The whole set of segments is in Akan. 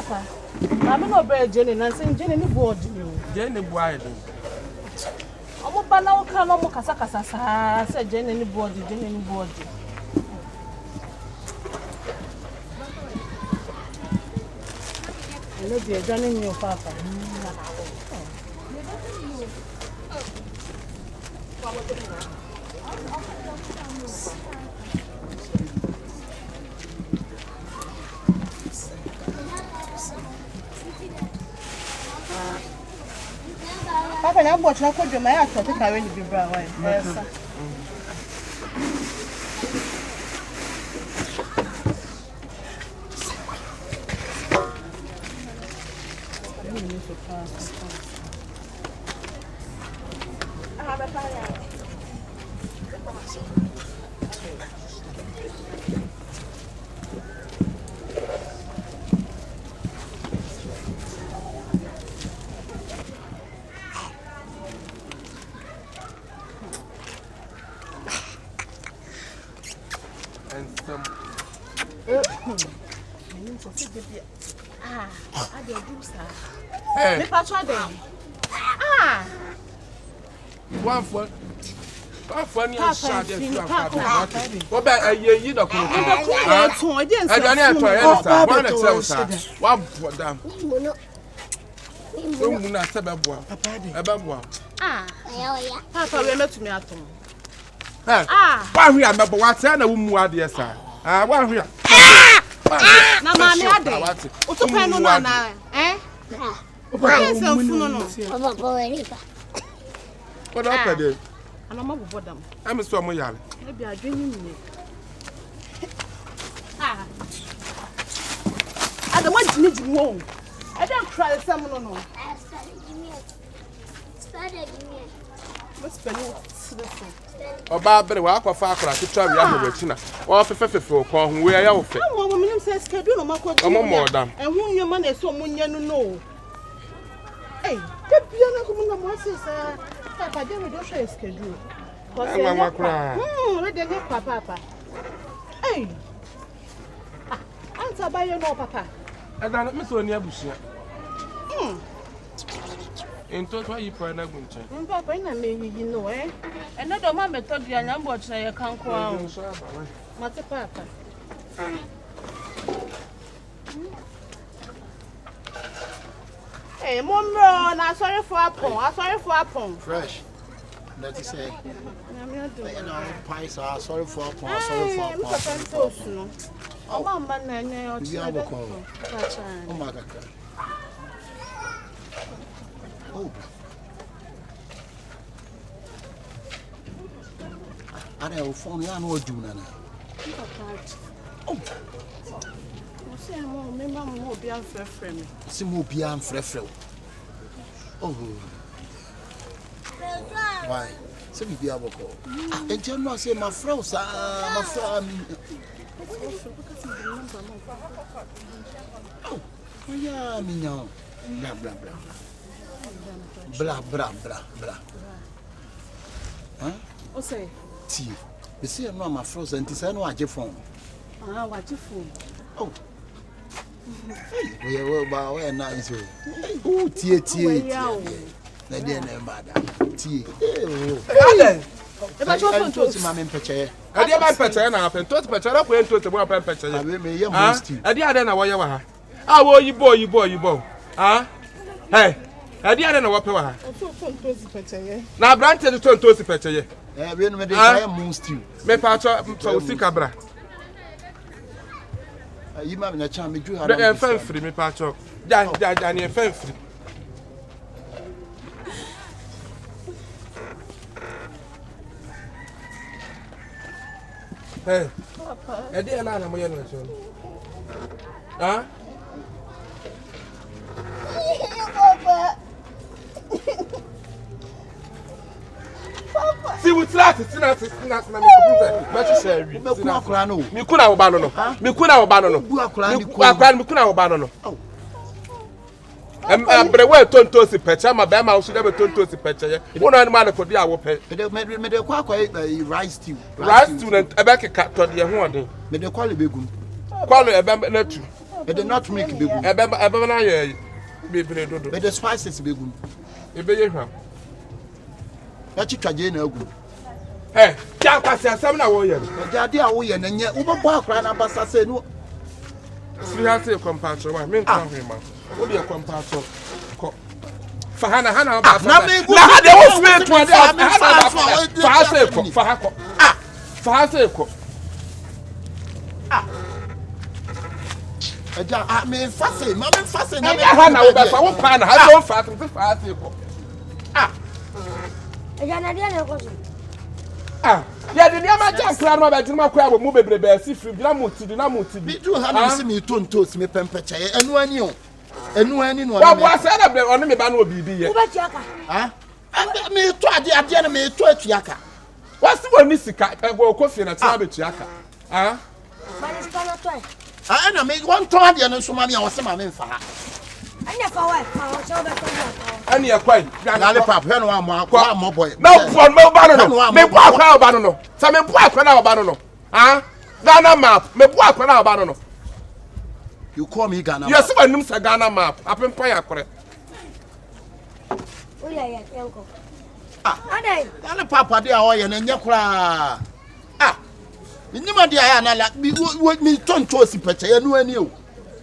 Papa. I'm not very Jenny, and saying Jenny board you. Jenny board. I'm a banana can almost Casacasa, said Jenny board, Jenny board. I know you're joining your papa. Papa, I'm watching. I could do my act. I think I really be brown. Yes, sir. I do sir. Me patron dem. One for you shot there to what about you don't come. I don't know sir. One for them. Papa, we met me at home. Why we are number one, sir, and who are there, sir? Why we are. Na mami ade. O to pen no na eh? O pen se funu no. What happened? Ana ma bobo dam. I'm so mo yale. E bi adwenu ni. Ada ma jini jini wo. E dem try some no no. What's penny? Oba bere wa akwafa akora twa wi ahwe china o fefefefe ko hu we ya wo fe wo minim se schedule no makọ omo modam ehun nyoma na eso munya no no eh ke bia na ko na mo se sa papa de me do share schedule ko se wa akora we de ne kwa papa eh anta ba ye no papa ada me so ni abusia Into why you point na gunche. Papa ina me yi no eh. Eno do ma method ya nyambo chira ye kanko a. Mate papa. Eh momro na sorry for apon. Fresh. That is say. Na me do. You know, pies are sorry for apon, sorry for apon. No. O mama na nye o chira. Oh my God. Oh. Are you phone ya no do na na? Oh. O se mo me ma mo bi an frefre me. Si mo bi an frefre. Oh. Why? Se bi aboko. E je no say my friend sa my friend. Oh. Yeah, me now. Blah blah blah. Blah blah blah blah. Huh? O say Tea. You see no my frozen and say no age phone. What phone? Oh. We ba we na so. Oh tie. Na dey na mbada. Tie. Aden. E ba cho to ma me peche. E dey ba peche na happen. To peche na ko ento te mo happen peche. Me ye most. E dey aden na wo ye wa ha. Ah wo yibo. Ah? Hey. E dey aden na wo pe wa ha. O to ntozi peche ye. Na branch de to ntozi peche ye. We no me dey say most. Me pa cho so sika bra. You ma na cha me ju ha. E fan free me pa cho. Ja ne fan free. Hey. Papa. E dey na mo ye no so. Ah? Papa. See we flat na me ko ma chi share wi. Me ku akura no. Me ku na wo ba no. Me ku na wo ba no. Bu akura ni Me ku na wo ba no. Brewe tonto si pecha ma ba ma usu de tonto si pecha ye. Wona ani ma na ko dia wo pe. Me de kwa rice stew. Rice stew na ebe ke ka to de ho odin. Me de kwale begum. Kwalo ebe na tu. It did not make big. Ebema ye bebre dodo. But the spices big. Ebe ye hwa. Ya chitwaje na agu. Eh, ja kwase asem na wo ye. Ja de a wo ye na nye wo bebo akra na basa se no. Siri ha se kompatro ma, me nka hwema. Wo de kompatro. Ko. Fa hana ba. Na ha de wo sme to de. Fa ha se ko, fa ha ko. Fa ha se ko. Eja me fase, ma me fase na me. Ha na wo be fa wo pa na ha so fa se ko. Eja na dia na ko so. Ya de dia ma ja kra no ba juma kwa bo mu bebrebe asi free na mutidi na mutidi. Bi du ha na se me tontos me pempeche enu ani o. Enu ani no. Wa bo asa na bre ono me ba na obibi ye. Wo ba tiaka. Me to ade na me to atuaka. Wasi woni sika go kofi na tia be tuaka. Ba ni sta na toy. Na me won to ade no so ma me a wo se ma me mfa ha. Anya fa wa fa o so be to. Ani e kwai. Na le pap he no wa mo boy. Na bo me ba no. Me bo akwa ba no. Sa me bo akwa na ba no. Ghana map. Me bo akwa na ba no. You call me Ghana. Yes, when num sa Ghana map. Apempa ya kore. O ya yanko. Adai. Na le papa de a o ye na nye kura. Minima de aya na la mi tonto si peche enu ani o.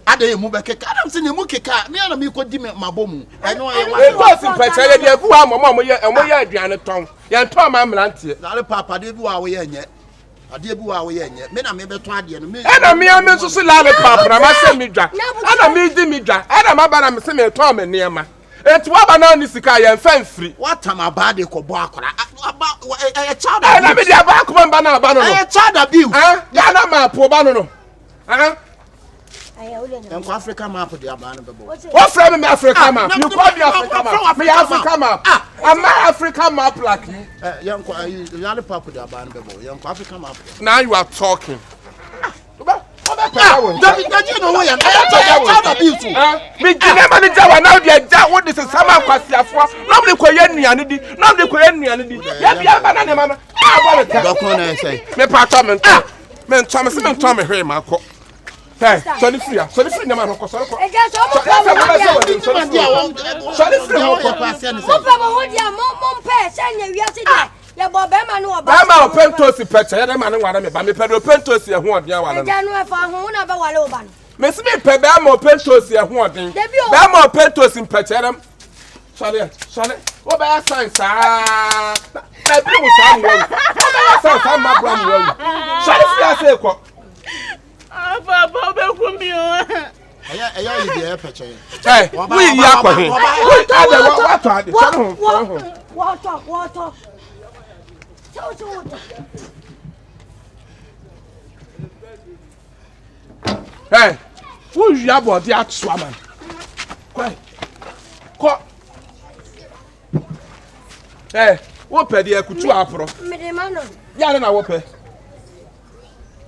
Ade mu be keka adam se ne mu keka me na me ko di mabomu eno ye wa ko si peche ye de ku amomo ye aduane ton ye ton ma mrantie na le papa de bi wa wo ye nye ade bi wa wo ye nye me na me beto ade no me na me so so la le papa na ma se mi dwa na me di mi dwa na ma ba na me se me ton me niema enti wa ba na ni sika ye mfa mfiri what am about de ko bo akora e child na me di aba ko ba na ba no e child abuse Ghana map ba no en ko Africa map de aba no bebo what from me Africa map you call me Africa map me Africa map am I Africa map like you yan ko yale papa de aba no bebo yan ko Africa map now you are talking David no wo yan child abuse me gine mani jawa now dey ja what this is sama kwasiafo no me koye nuane di no me koye nuane di ya bia ba na ne ma no dokon na say me pato me nto me hwe ma ko hey so the free na ma no ko so ko Eja so mo pa mo. so the free mo ko Mo pa mo dia mo pe se nya wiase dia. Ya bo be ma no oba. ba ma opentosi peche ya ma no ware me ba me pe opentosi e ho odin awale no Eja no e fa ho na be wale oba no. me si me pe ba ma opentosi e ho odin ba ma opentosi peche ya Shale o ba ya sign sa na bi mu sa mo o ba ya sign sa ma bra mo Shale fi ase ko Papa be ku mi o. Eya yi de peche eh we yi akwahin we ta de what ade What So hey who you about the atwa man ko eh wo pe de akutu apro me de ma no. ya na wo pe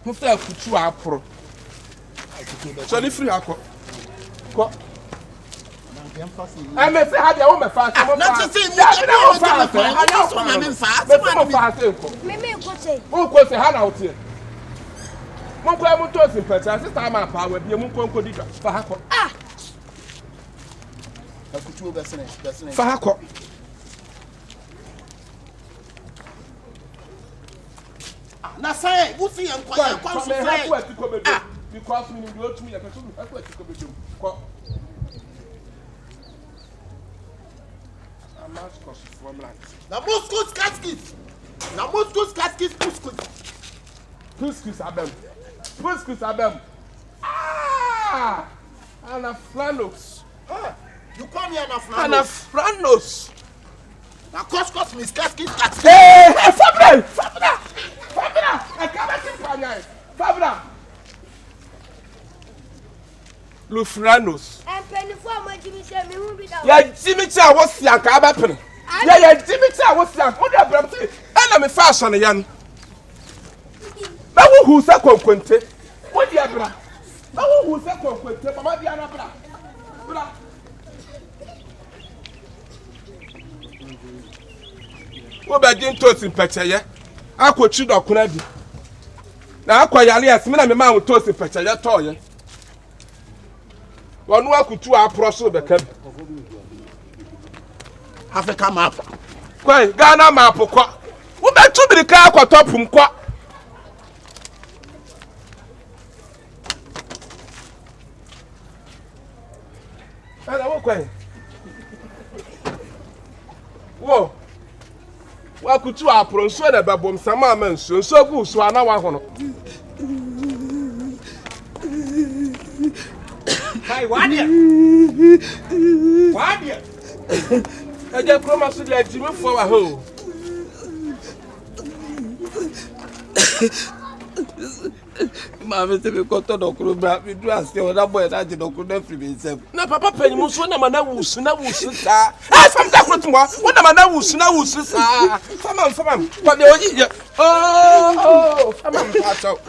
mo fe akutu apro so ni free akọ ko me say ha de wo me fa so na to say Me ko say o ko say ha na otie mo ko mo to sin peta sister ma pa wa bi mo ko di dwa fa ha ko akutu besene fa ha ko na say wo fi en kwa so say because we need to me the person who has to go I'm not cause from like na Moscow's casket Couscous abem Anafranos you call me Anafranos na couscous mis casket hey Fabra I can't Fabra Lufranos. Ya Jimmy Cha was young, Kabapen. Ya Jimmy Cha was young. What are you? And I'm a fashion young. Now who's a conquente? What do you have? Now who's a conquente? Mamma Diana Bra. What about Jim Toast in Petaya? I could shoot or Kunadi. Now I quite alias, me and my mouth toast in Petaya toy. One akutu aproso be ka. Africa map. Kwai Ghana map kwa. Wo betu birika akotopum kwa. Ala wo kwai. Wo. Wa kutu apro nso na babom sama ma nso gu so ana wa hono. Hai wadia. Wadia. Eje kroma so dia jimi fo wa ho. Mama se me koto dokuru bra mi du ase o da boy na je dokuru na free me nsem. Na papa panyimu so na mana wusu sa. Ah fam da kro tmo. Wo na mana wusu sa. Famam. Kwa de oji. Oh, famam pacho.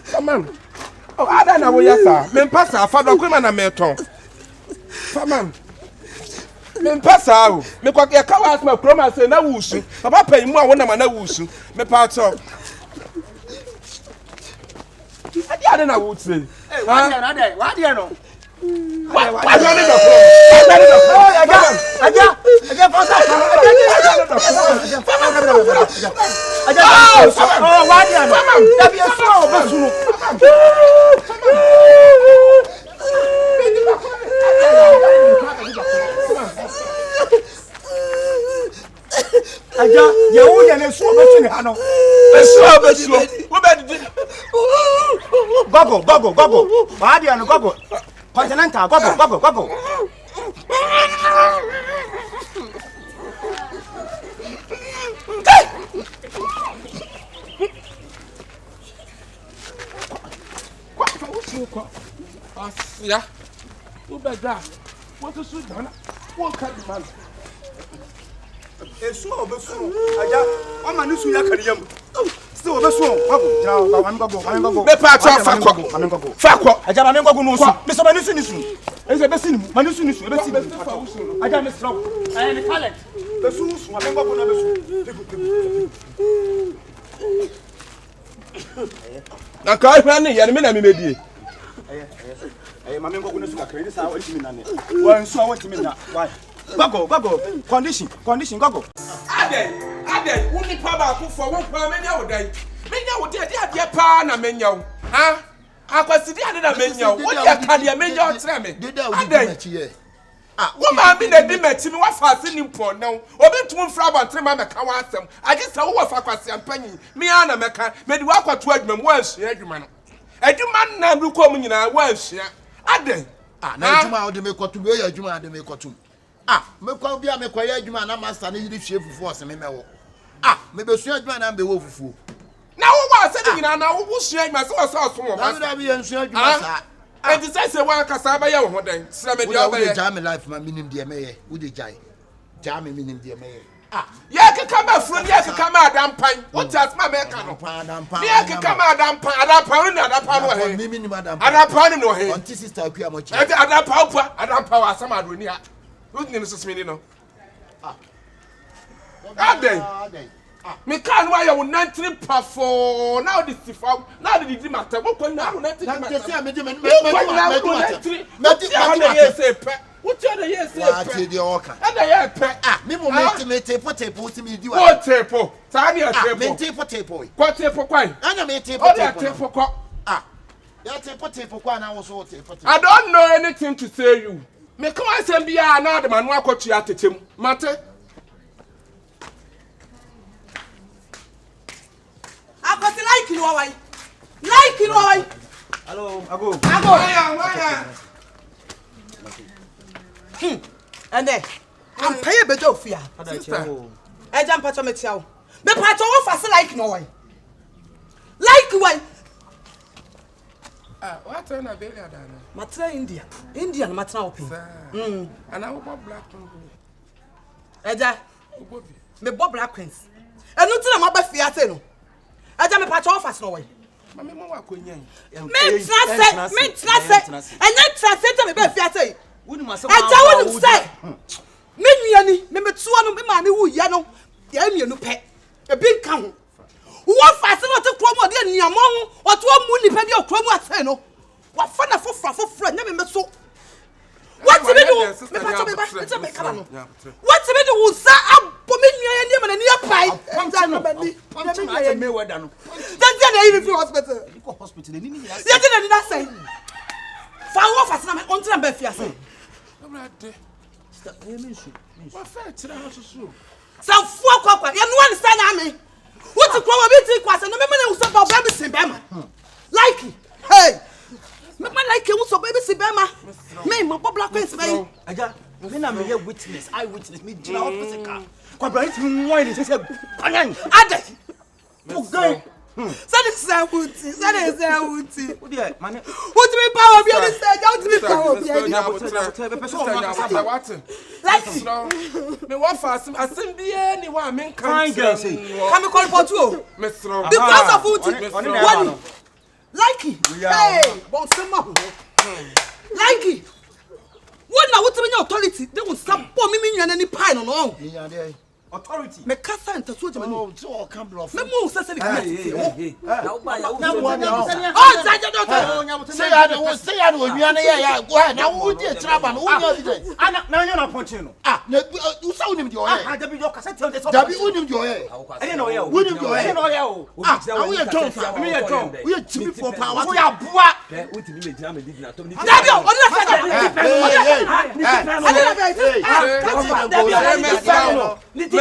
Famam. Oh, ada na wo yasa. Me pasa afa do kwema na meton. Famam. Me pasa o. Me kwa ke ka wa asma kroma se na wusu. Papa panyimu a wo na mana wusu. Me pacho. Adi ade na wo tire. Eh, wadia no. Wadia no. Aja fosa. Oh, wadia no. Da bi eso o besunu. Aja, ye wo ye na eso besunu ha no. Eso. Wo be di. Gogo. Wadia no gogo. Continental gogo. Ya. Wo be da. Wo to su dana. Wo ka di man. Eso obesu. Aja, o ma ni su ya kariyam. Se obesu, gogo. Ja, ba mi gogo. Me pa cha fa kwa. Aja ba mi gogo no su. Me so ba ni su. Ese be sinu. Ma ni su. Ebe sinu. Aja me slow. I am talent. Besu su, ma mi gogo na besu. Na ka hwa ne ye me na me medie. Mami ngoku nesu kakra ni sa wantimi na ne. Wansu a wantimi na. Why? Gogo. Condition gogo. Ade, uni pa ba ku fo wo pa menya wo dai. Menya wo de pa na menya wo. Ha? Akwasidi ade na menya wo. Wo de ka de menya wo tere me. Ade. Wo ma mi na di machi mi wa fa se ni mpo na wo. Obi tum fra ba tere ma meka wa asem. Age sa wo fa kwase ampanyi. Mi ana meka. Me di wa kwato adwuma mo ansua adwuma no. Adwuma na bi ko mu nyina wa ansua. Ade. Na adwuma o de me kotu we ya adwuma de me kotu. Me kwa bia me kwa ya adwuma na master na yiri hwie fufu ose me mewo. Me be sua adwuma na be wo fufu. Na wo wa se de nyina na wo sua adwuma se wo se oso mo master. Na bi ya sua adwuma sa. Enti se wa kasa ba ye wo hodan. Sira me dia ba ye. Wo ja me life ma minim de me ye. Wo de jai. Ja me minim de me ye. Ya keka ma furu ya keka ma adampan. What just ma make no. Ya keka ma adampan no he. Mimi ni madam. Adampan no he. Auntie sister akua mo chi. Enti adampan wa sama adoni ha. Who ni so smini no. Adey. Me kan wa ya wo 19 pafo. Now this Shifo. Now the di matter. Wo ko na 19. Na te se me di me. Me what you the yes say? What you the oka? And I pe. Me mo me tepo me di wa. What tepo? Sa dia tepo. Me tepo. What tepo kwai? Anya me tepo. Oh, that tepo kwa. Ya tepo kwa na wo so tepo. I don't know anything to say you. Me come asem bia na de manu akotu atetem. Mate. Akoti like you why? Like you why? Hello, ago. Why? And then I'm pay a bit of fear. I jump at me tell. Me part of us like no way. Like why? What an Avelia dana? Matra Indian matra open. And I will black one. Eja, me bob black queens. And no tell my best fiat no. Eja me part of us no way. Mamma Queen. Me translate. And then translate me be fiat. I don't say. Me me tuano me mani wu ya no. Ya mienu pe. E bin kan ho. Wo fa se no te kromo de niamo ho. O to mu nipa de kromo ase no. wa fa na fofra nya me so what me do me come on what me do usa abo me nua ni ma na ni apai nja no bani me weda no nja na yi fi hospital go hospital ni ni ya je na say fa wo fa na me on tra ba fi ase amrade wa fa tira no so some four kwakwa ya no one stand na me what to kwa bi ti kwa se no me na usa ba ba bi sin be ma like hey me like you so baby si be ma me mo black queen be aja me na me witness I witness me jina physical kwa bright me wine say anyan ade okay That is wuti. What dey man? What me power be on stage? How to me power be? Like me wa fa asem bia ni wa me kan. Come call for two. Mesro. Because of wuti. Like hey, bon sema. Like what na wuti me authority? They will support me nyan any pie no. Authority. Me kasa enta so jema no. So all come bluff. Me mo se se hey. Now buy ya. Oh, say ya no wiana ya go ahead. Now who dey traba no? Who dey evidence? Ana na you na punch no. Na you say unim di oye. Ah, Dabi your cassette tell the so. Dabi unim di oye. I didn't know you. Unim di oye. I didn't know you. Ah, we are drunk. Me are drunk. We are cheap for power. We are boa. Wetin me gina me dig na to me. Dabi o,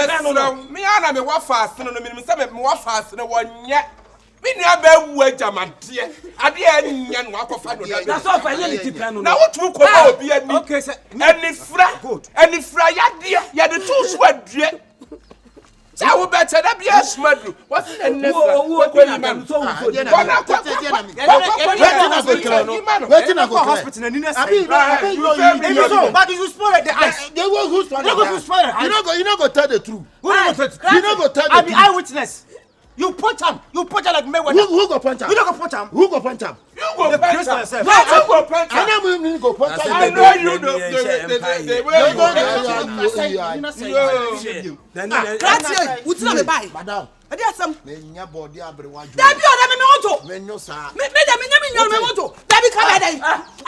on me ana me wa fast no me say me wa fast no wonye me nua ba wu ajamante ade anya no akofa no da That's all for any tipa no. na wotu ko ba obi ani Okay sir. anifra ya de tu so adue sa wo better da bia smadu what's the next Wo man so wo. Waiting I go Hospital na ni Abi but you spoil the ice. they will who's for you know go tell the truth. You no go tell the I be truth. eyewitness. You punch him like Mayweather. Who go punch him? You no go punch him. Who go punch him? you go punch yourself. you go punch I know go punch him. I know you Grazie, wuti me buy. Madam, E dey asem. me nya body abrewaju. Dabi o da me want. Me nyo sa. Me nya me want. Dabi ka be dey.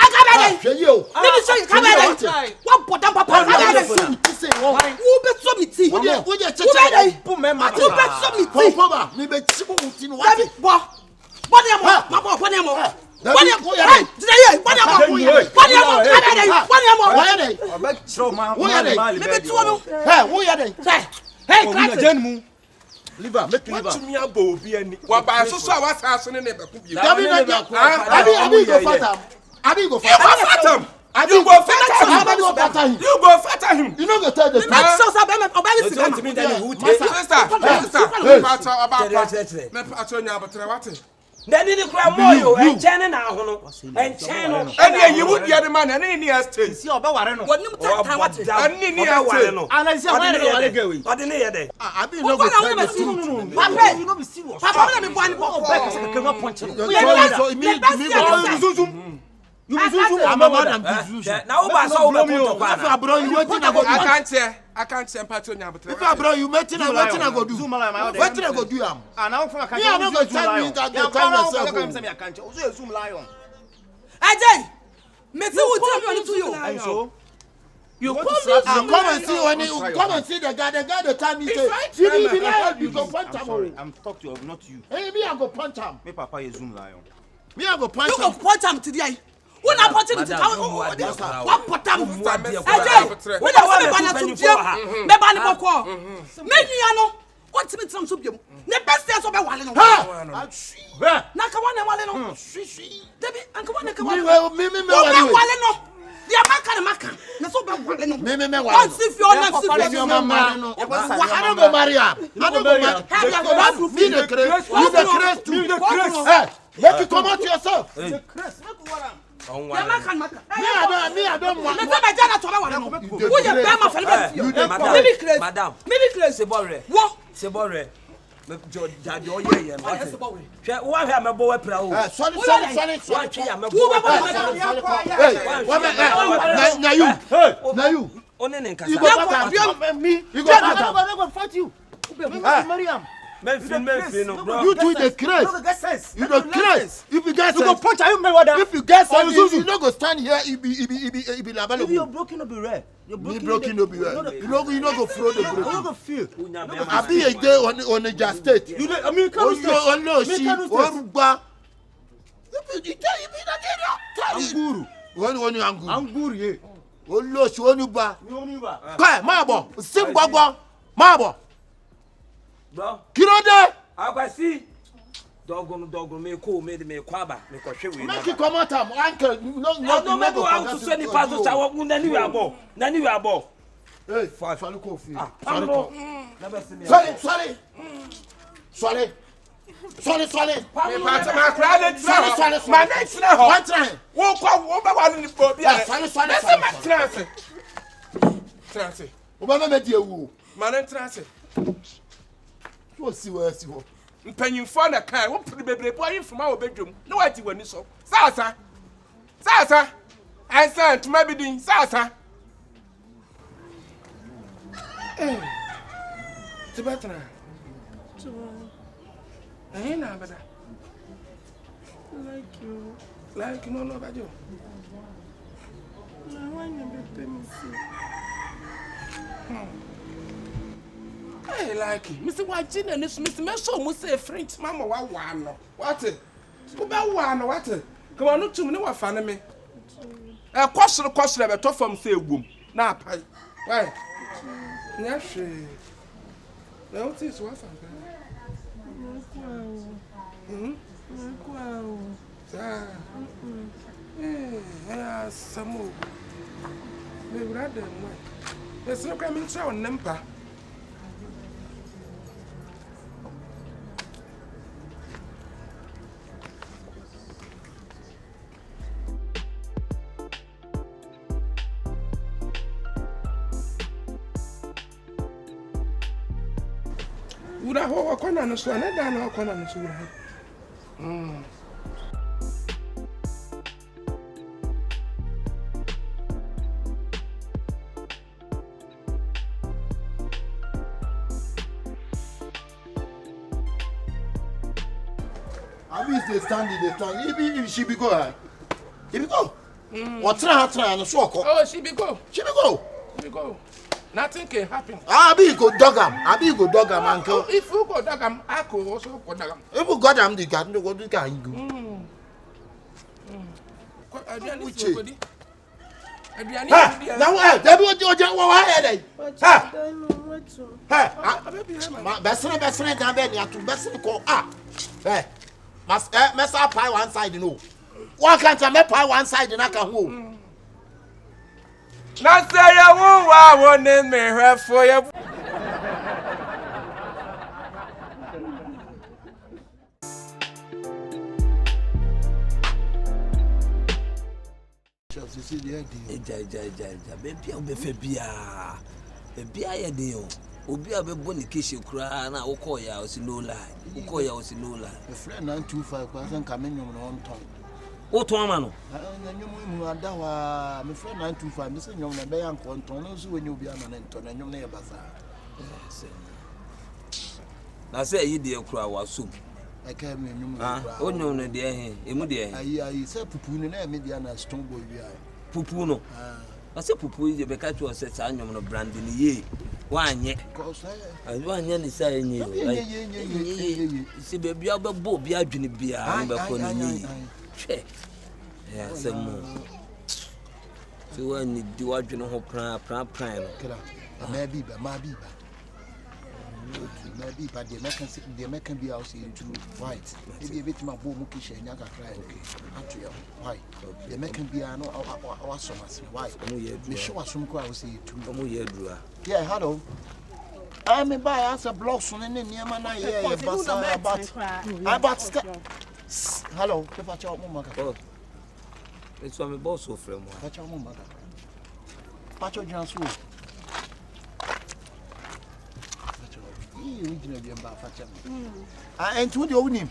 Aka be dey. Hwe yi o. Me say ka be dey. Wa bodam papa ka be dey. Say wo. Wo be so mi ti. Wo je cheche. Put me ma. Wo be so mi ti. Papa, me be chibo uti no Dabi wati. bo. Boni am. Ma bo boni am. Boni am. Hey, today boni am. Boni am. Ka be dey. Boni am. wo ya dey? Oba chiro ma. Me be tuo no. Hey, wo ya dey? Hey, class. Liver, make liver. what me abo obi ani wa ba so a wasa so ne be ku bi Abi go fatam. Abi go fatam. you go fatter him You go fatter him. You know go tell the Me make sure say be me oba be Don't siga. me tell who sister me pato nya abotre wate Then ni kura moyo enchen na ho no. Enchen no. ene yi wudi ade man ene ni estate See oba ware no. Wonim tan what. ene ni estate no. Ana see ware no ware gawe. Ode ne ye dey. Abi no go tell the truth. Papa, You no be serious. papa me boni bo. Back say ke no punch no. So immediately You zuzum. I'm a madam division. Na wo ba so wo be to pa If na. abro you wetin I go do? I can't say pato nya abotre If abro you wetin I go do? Zoom la my order. Wetin I go do am? Ana wo fa ka. Me I no go tell me that the time yourself. So zoom lion. Ajay. Me say wo tell me on to you. And so You come and see when you come and see the guy the time he say you go punch him. I'm talking to you, not you. Hey, me I go punch him. Me papa is zoom lion. Me I go punch You go him. punch am today. When I punch him today, what put am? Ajay, Ajay, when I want me bana to fie, me bana mo ko. Me nua no, what me tram so biem. Ne best day so be wale no. Na ka wan wale no. Debi, anka wan ka wale. Me wale no. Dia maka na so be wale no. Me What if you na if you marry no. I don't go marry am. I don't go marry. Me the craze. You the craze too. Hey, make you come out yourself. the craze make wala. Dia maka. Me I don't want. Me say my jana to be wale no. Who you be ma fele be. You the Madam. Me be craze. Sebore. Wo. Sebore. Me jadi o ye ye. Hwe wo hwe amebo we pra o. Sorry. Wa twe ya mebo. Hey, now you. One ne nkasa. You go fight you. Men film no bro. You do the craze. You the craze. If you get get you go punch you me what? If you get sense, you no go stand here. It be level. If you're broken, no be rare. You're broken, no be rare. You no go throw the broken. You no go feel. I be a day on the just state. You I mean, come state. Oh no, she. Orugba. You be that anguru. One anguru. Anguru ye. Oh no, she onuba. Kai, mabo. Sim gbagbo. Mabo. Bro. Kirode. Akwasi. Dogon me ko me kwaba me ko hwe we. Make it come out am uncle no me go out to send the pass to our nani we abo. Nani we abo. Hey, sorry ko fi. Sorry. Me party my crowd sorry. My next na ho. One time. Wo be wa ni bo bia. Sorry. Transe. Oba me die wu. Man transe. So si wo. Mpanyimfo na kan wo pede bebrebe ayi fuma wo bedwom na wati wani so sasa ansa ntuma bidin sasa tibetna na bada like no bajo I want to be famous. I like it. Mr. Wajin and this Mr. Meso must say French Mamma one. What it? Go back one, what it? Come on, not to me, no one fan me. A question of a top from say womb. Now, pie. Why? Yes, no, it is what I'm some more. They rather way. There's no coming to our number. Ura ho kwana no so na da na kwana no so ura. Abi they stand. If she be go. What try no so ko. Oh, she be go. Nothing can happen. Abi go dog am uncle. If you go dog am, I could also go dog am. If you got am the cat no go do can go. Now that what you head. Best down there to best call mess up pie one side no. Why can't I make pie one side and I can hold? Not say I won't name me her for you. See the idea. Baby, I'll be fair. Baby, I do. Obi abe Bonee kishe kura na ukoya osilula. Ukoya osilula. The friend 925 kwasa nkamenyo na on ton. O to ama no. Na nyom mu adawa me friend 925 me se nyom na be yanko on ton no so wenye obi ama na ton na nyom na ye basa. Na say yi de kura wasum. Eka me nyom na kura. O nyom na de he, emu de he. Ayi se pupu ni na me dia na stone boy wi ai. Pupu no. I say pupu je be catch us say nyom no brand ni ye. Wanye. Wanye ni say nyi. Si baby abebo bi adwene bia be ko ni. Che. Yeah, some more. So when you do adwene ho pran no. Kira. Maybe but the American be out into white. Maybe a bit my boom kisha and yaga cry. Okay. Why? The American be no our summers. Why? Me show us some crowd say two. Yeah, hello. I'm a buy as a blocks on any near man. Yeah, but hello, if I tell Mama. It's from a boss of friend. Patch your mother. Patch your Johnson. And to the own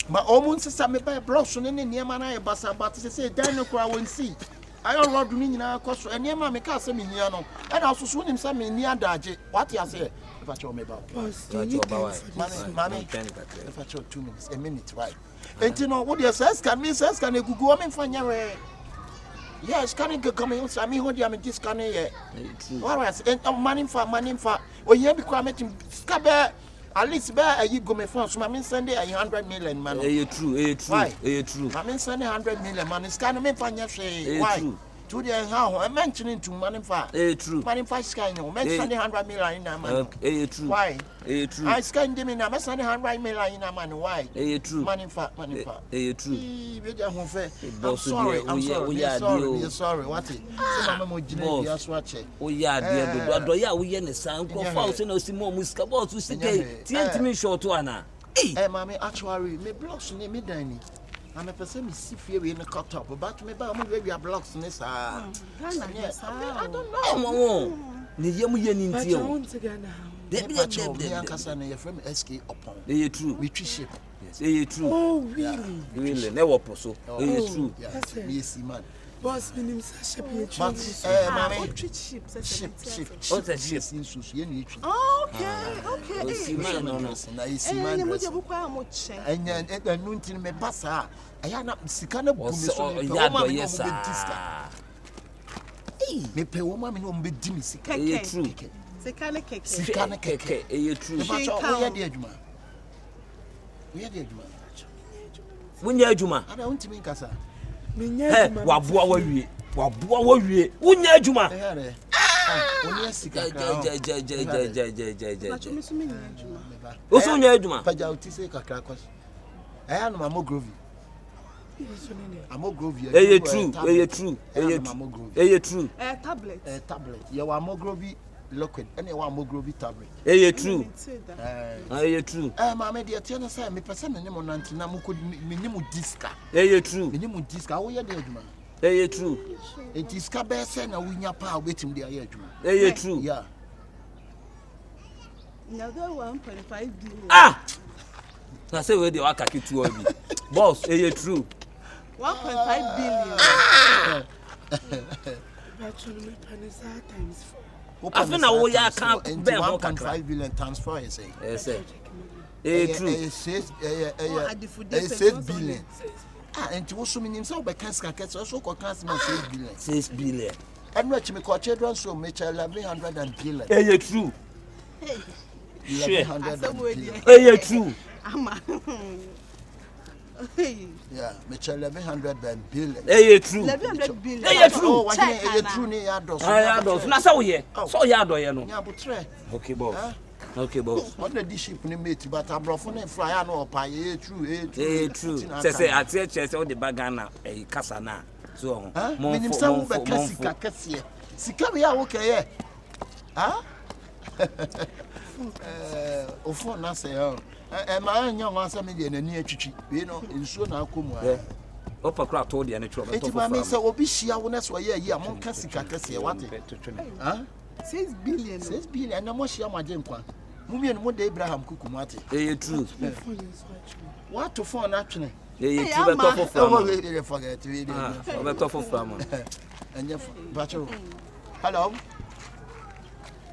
but almost a summer by blossom in the near man, I bassa, but say, Daniel Crow and see. I don't want to mean a cost any mamma make us a miniano. And also soon him some near Daji. What you say? If I show me about Mammy, if I show 2 minutes, a minute, right? And you know what you says can me says can you go on and find your way? Yes, can you come in? I mean, what you mean this can you? All right, and money for. Well, you have become it scabber. At least bear you go me phone. So I Sunday 100 million man. True. True. I Sunday 100 million man. It's kind of me find your why? To the how I'm mentioning to money for. True. Money for sky no. Mention 100 million in a man. True. Why? True. I scan them in a man. 100 million in a man. Why? True. Money for. True. I'm sorry. You're sorry. What it? Oh yeah, dear. Do ya we any sound go false no see more muska boss to say. TNT me short one. Hey, mommy, actually, me blocks in me dining. I'm a person me see fear in the cut up, but me buy me blocks in this. I don't know. Ni yemu yen in tea. They from SK upon. True. We ship. Yes, true. Oh, really? Really, never possible. True. Yes, man. Boss, me name ship. But, mommy, ship. What's a ship? Okay. And noon me bassa. I am not Sikana yes, me pay woman won't be dimmy. True. Sikana Keke, true. We are dead. When you're Juma, I don't think Casa. Wabua, when you're Juma. What's on your Juma? I am a Mogrovy. I'm a Grovy. True. Tablet. You are Mogrovy liquid. Anyone Mogrovy tablet. True. True. Mamma, dear, tell us, I may pass a minimum Nantina could minimum disca. True. Minimum disca. Oh, yeah, True. It is Cabessa and a winner power waiting there. True. Yeah. Another 1.5 billion. Ah! I say where the Akaki to me. Boss, true. 1.5 billion. I think now we are can't bear 1.5 billion times 4, you say. Yes, sir. True. It says 6 billion. And to also mean himself by cancer, also called cancer 6 billion. 6 billion. And what me call children so much 1100 billion. True. 1100 billion. True. Yeah, me 1100 billion. True. 1100 billion. True. Oh, why you true near your door? Na so we so ya do ye no. Yeah, but try. Okay, boss. Okay, boss. What the ship ni mate but abrofo na fly no pa true. True. Say ati che say the bag na kasa na. So minim say wo be kasika kase. Sika be ya wo keye. Ofo na say ma anya wan say me de na ni atwitwi. We no nsuo na akomu a. Opoku to de na tworo. Eti ma me say obi hia wo na so ye yi a mon kasika kase what? 6 billion. 6 billion na mo hia ma je nkwa. Mumie no mo de Abraham kuku mo ate. True. What to phone actually? True better for Forget to read it. Better for farmer. And you bachelor. Hello.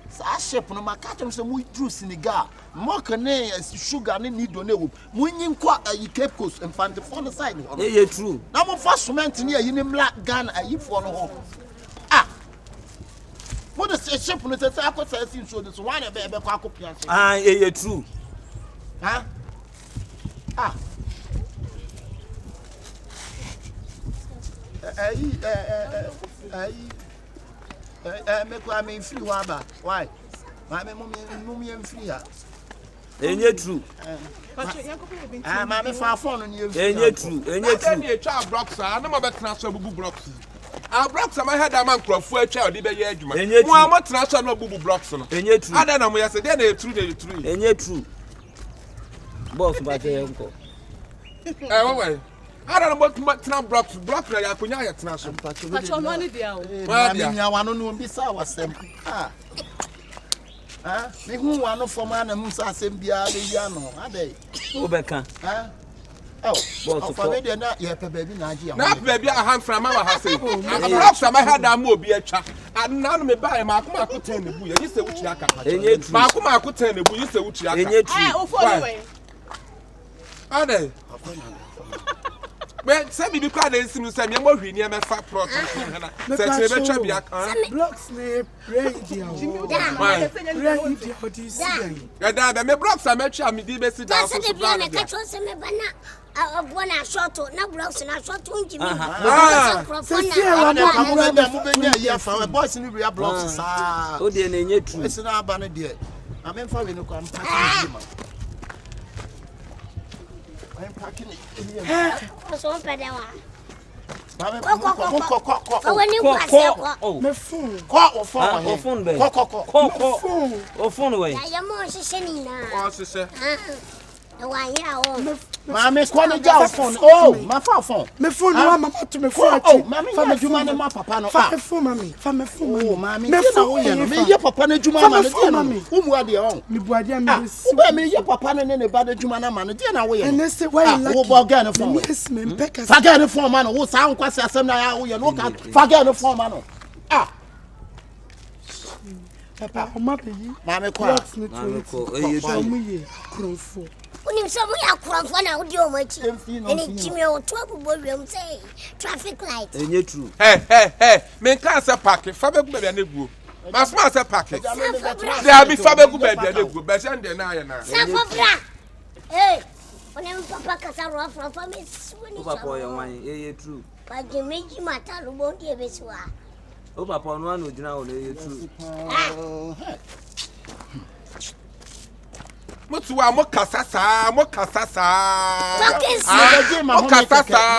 Sa ship no makatem se mu true Senegal. Mo kan sugar ne need on ewu. Mu nyin kwa Kyekyeku infant phone side no. True. Na mo fa cement ne ayi ne mla Ghana ayi fo no ho. What the ship no say akota sin so this one be kwa akopia say. True. Me kwa me free waba. Why? My mummy free her. True. My fa phone on you. True. True. Child blocks are no more transfer bubu blocks. Our blocks are my head a man for child de be adwuma. Mo am transfer no bubu blocks no. True. Ada na mo yase dey na true. True. Boss ba te enko. Why? I don't know about tram blocks na ya kunya ya transfer. Pacho no ani dia o. Me nya wano no bi sa wasem. Me hu wano for man na mu sa asem bia be ya no. Adai. Obeka. Oh, for me they na ye pe baby na agi. Na baby a hand from ma ha say. Blocks am had am obi atwa. And now me buy ma akoma akoten ne bu. Yi se wuchi aka. Ma akoma akoten ne bu yi se wuchi aka. O follow way. Ade. But say me kwa dey sim say me mo hwi ni e me fa plot na. Say be twa bia kan. Blocks ne ready o. Ready o di si. Ya da me blocks am atwa me di be si down so. That's the plan me catch us me bana. Bona short na blocks na short unji me. Boys ni real blocks sa. O de na enye true. Ese na aba ne de. Amen fa we no kwa mpaki ma. I'm packing it. So pedewa. Mama, me phone. O phone way. Ya mo shisheni na. O sise. Wa ya o. Mama, kwani ja phone. Oh, my phone. Me phone no mama to me phone. Oh, mama, fa me juma ne ma papa no. Fa me phone mami. Fa me phone. Oh, mama, me phone ye no. Me ye papa ne juma ma ne tie no. Umu ade on. Me buade am me. Ube me ye papa ne ne ba de juma na ma no. Die na wo ye. And say why you like? Wo ba no phone. Yes, me peka. Fa ga no phone ma no. Wo sa nkwase asem na ya wo ye no ka. Fa ga no phone ma no. Papa, o ma be yi. Mama kwa. Mama ko. Omu ye. Kronfo. Unim so mu ya kronfo na odi o machi. Eni jimi o to abobodwem say traffic light. Enye true. Hey. Me kan say park. Fa be ku be na egu. Mas ma say park. They be fa be ku be na egu. Be say ndem na aye na. Safa bra. Hey. Unim papa kasa ro from me suni. Papa o ye wan ye true. Ba jemeji mata lo bon die besuwa. O papa no anu gina o ye true. Mutuwa mo kasasa. Mo kasasa,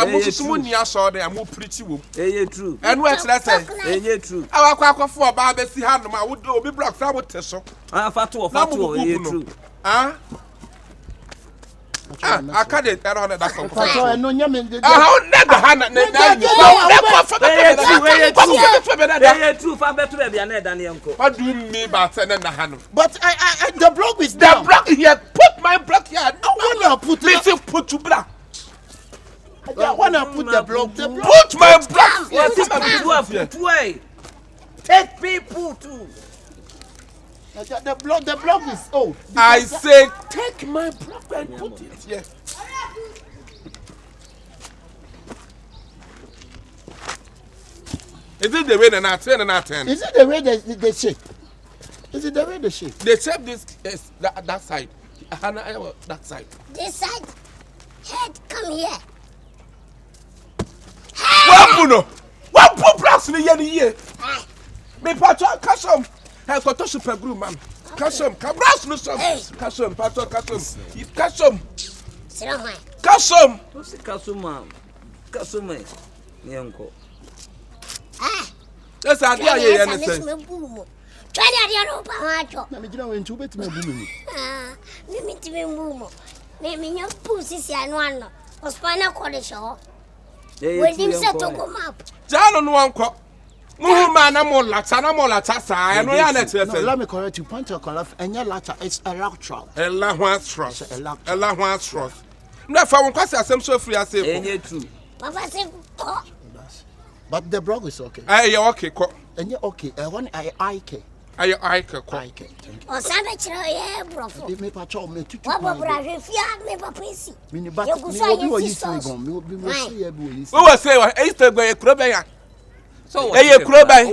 mo susumu ni aso de mo preach wo. Eye true. Enu e kire say. Eye true. Awakwa akofo oba be si ha no ma wo do obi block sa wo te so. Fatu eye true. Akade era na da so. Papa eno nya me de. How never hana na Eye true fa betu e bia na da ne enko. What do you mean by saying na hana? But I the block is The down. block here. Put my block here. No one put it. Listen, put you block. I wanna put the block. The block. Put my block. Take people too. The block is old. I say take my block and put it here. Is it the way they're not 10 and not 10? Is it the way they shape? Is it the way they shape? They shape this that side. That side. This side. Head, come here. What put blocks in the year? Me patcho custom. Have got to super glue, man. Custom. Cabras no some. Custom. Patcho custom. Custom. Sit down, Custom. What's the custom? Custom. Nyanko. That's how they are here. Try the idea of Pamacho. Na me gina we ntu betime bu me. Me to be mumo. Me your pussy si anwano. O spina code show. When him set to go map. Jano no anko. Muhuma na mo lata sa. No ya na tese. Let me correct you. Point your color. Enya lata. It's a lateral. Ella Juan's trust. Ella Juan's trust. Mna fa won kwase asem so free ase. Enye true. Papa say ko. But the blog is okay. Aye, okay, ko. Enya okay. One I IK. Aye, ko. IK. O sabe chiro ye brofo. Me patcho me tutu. Wa bobra hwefia me papa isi. Me ni bat. Me obi wo yisi gon. Me obi wo si e bi wo yisi. Who was say what? E stay go e kuro ben ya. So what? E kuro ben.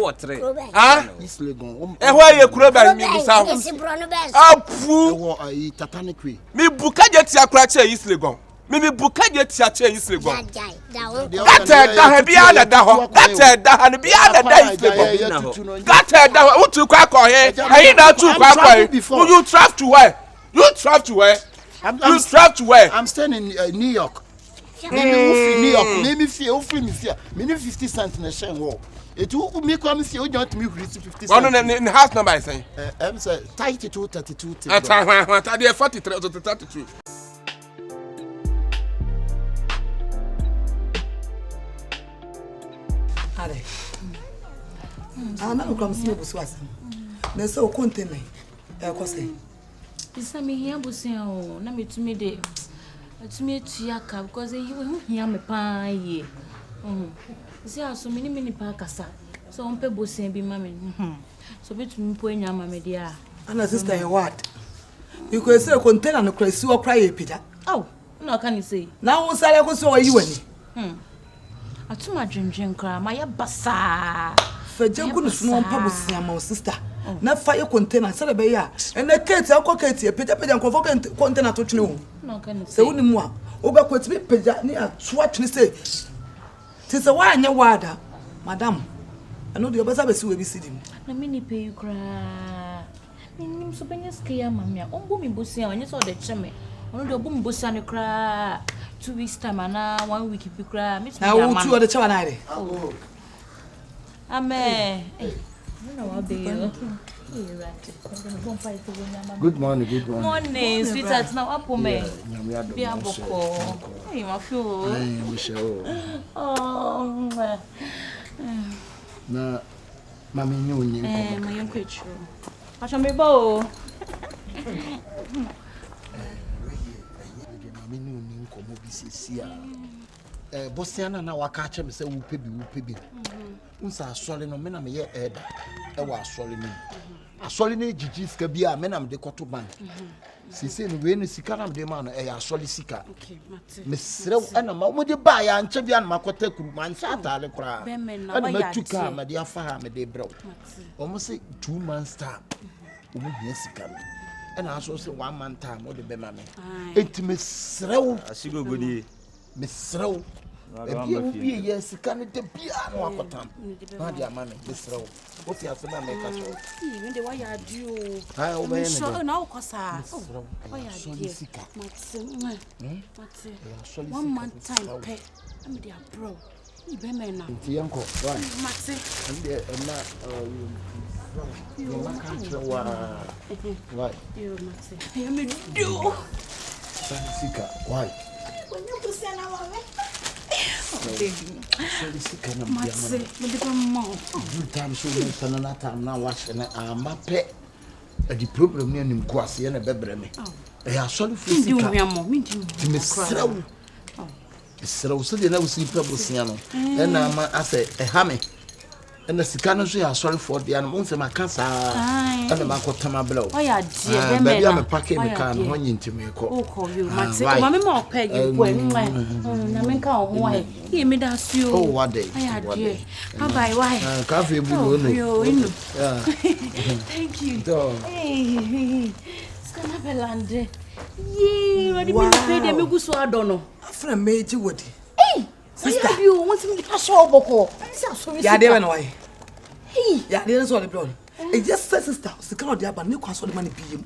Ah? Yisi gon. E ho e kuro ben mi busa. Isi bro no ben. Apu. Wo ayi tatanic way. Mi buka je ti akura che yisi gon. Mi buka je ti ache yisi gon. Gata da ha bia na da ho. Gata da ha bia na da yisi gon. Gata da ho utu kwa ko he. Ayi na utu kwa ko he. You travel to where? You travel to where? You travel to where? I'm staying in New York. Maybe New York. Maybe fear. Me 50 cents in a shame wall. It will me come see you don't me 50 cents. One in house number I say. I'm say 32. At 43 to 32. Are. Na come see busu asem. Na so konteme. E ko say. Isa me hia busen o na metumi de It's me to Yaka because you hear me pie. See, I so many parkasa. So on pebble say be mammy. So between point your mammy dear. And a sister, what? You could say a container and a crazy or cry, Peter. Oh, no, can you say? Now, what's I go so are you any? I too much dream cry, my bassa. For Jankun's no pebbles, my sister. Not fire container, celebrate, and the cats are cockety, Peter and convocant container to know. No, can you say? So, more. Over quits me, Peter, near Swatch, say. 'Tis a wine, no water, madame. I know the others will be sitting. Na mini pay you cry. Minim so benya skia mamia. Ombo mi bosia onye so de cheme. Ono de obum bosia ne cry. 2 weeks time na 1 week if you cry. Now who two the chawa na. Oh. Amen. Eh. No wa be yo. Good morning, good morning. Morning, sweetheart. Now up me. Be aboko. Hey, my feel. Hey, we shall. Oh. Na mami nyonyi ko. My young creature. Acha me bo. Mami nyonyi ko mo bisisi a. Bosiana na waka ache me se wo pebi. Unsa asole no me na me ye eda. E wa asole ni. Asole ni jiji sika bia me na me de koto bank. Sisi no we no sika na me de ma no e asole sika. Okay, mate. Me srew na ma mo de ba ya nche bia na makota kuru man sha tale kra. Na Ana matuka ma de afa ha me de brew. Omo se 2 months time. Omo hia sika no. Ana aso se 1 month time o de be ma me. Enti me srew asigo godi. Me srew ebi obi ye sika ne de bia no akotam. Na de ama me me srew. Wo fi asema me ka so. Me de wa ya di o. Ha o be ne. So na o kosa. Wa ya di sika. Mate. 1 month time pay. I'm there bro. You be me na. Ti yanko. Right. Mate. Ande na you can't wa. Right. You mate. You me do. Sika. Why? When you go see na wa me. Sika na Mate, me de mo. Good time so no sana na time na wash na amape. The problem ni anim kwase na bebre me. Ya sorry for sika. Ndi o mo, ndi. Me sraw. Sraw so de na usi problem sia no. E na ma ase e ha me. E na sika no so ya sorry for de an mo se maka saa. E na makotama bla. O ya die be me. Baby am pack me kan ho nyintime ko. O ko you mate. O ma me mo pay you ko nwa. Na me kan ho wa. Ye me da su o. Oh what day. O ya die. Bye bye why. Ka fe bu no. Yo, inu. Yeah. Thank you. Do. Hey. Skana belande. Yee, what do you pay dem me guso adono? Afra meji wodi. Hey. Sister, you want me to pass your boko? Ya dey when why? Hey. Ya dey so the blood. E just say sister, sika no dey aba ni kwaso de man biem.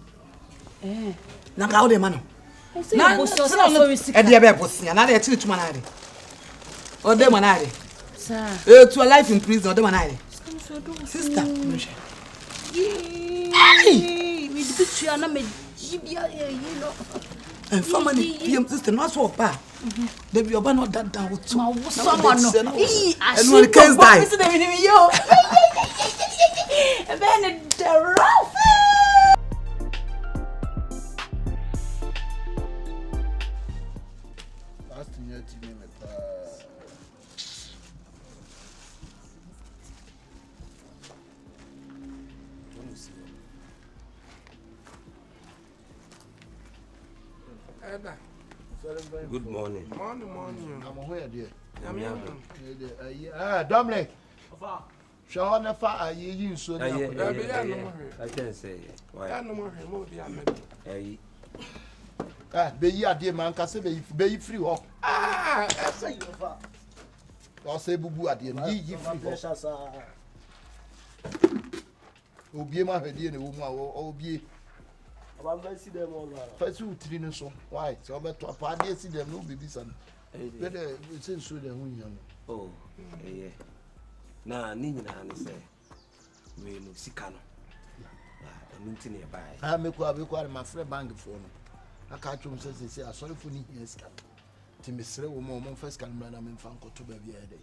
Na ga o de man no. Na boso so risika. E dey be bosia na dey chiri tuma na dey. O de man na dey. Sir. To a life in prison o de man na dey. Sister, hey, me bitua na me jibia you know. And family PM sister no so pa. They be oba no that down with ma wo someone no. And when the case die. Yo. Ben the rough. Last year TV me pa. Good morning. Morning. I'm here there. Dominic. Show na fa ayi nso na. I can say. Why? Hey. Be yi ade man ka se be yi free ho. Say you fa. O say bubu ade yi free ho. Obie ma hwede na wo mu a obie. Abamba si dem all right. First you three no so. Why? So be to pa ade si dem no baby san. Be the say so de hu yan. Oh, yeah. Na ni nyina ne say we no sika no. Ya, nti ne buy. Me kwa my friend bank for no. Aka twom say asori fo ni yes ka. Ti mesre wo mo first kan bra na me fan ko to ba bia de.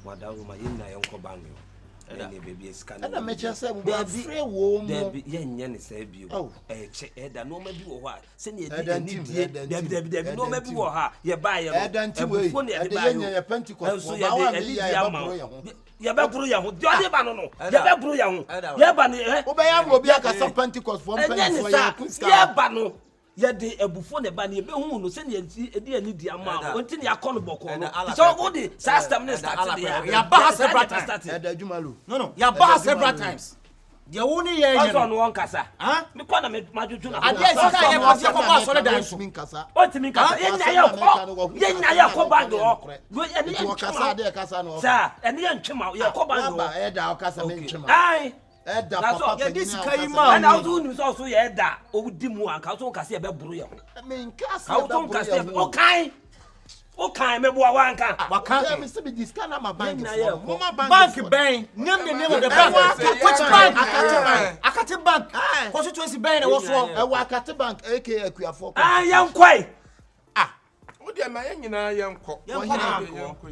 Wada wo ma yin na yon ko ban yo. Any baby is scanning. And I make yourself free warm. There be yen say you. Oh, check that no maybe or what. Send you no maybe or her. You buy a phone at the Pentecost. So ya ba buru ya ho jode ba no no ya ba buru ya ho ya ba ne obeyam obi aka some Pentecost from Pentecost ya ba no ya de ebufo ne ba ne be hu no se ne edi ani di ama onti ne yakọ no bọkọ no so go the system ne start ya ba several times no ya ba several times de wo ne ye ye no won kasa me kwa na me majuju na ade sika ye ko se ko ba so le dan so o ti min kasa ye nya ya ko bag o ye ni kasa de kasa no sa ene ye ntwema ye ko bag o e da o kasa me ntwema ai da papa ye dis kai ma na o tu ni so ye da o di mu anka so kasa ye be buru ye me nkasa o to kasa o kan me boa wanka waka me se be discount na my bank bank ben name the name of the bank which bank Akate bank constituency ben e wo so e wa Akate bank aka Kyekyeku yankwai wo de ma nyina yanko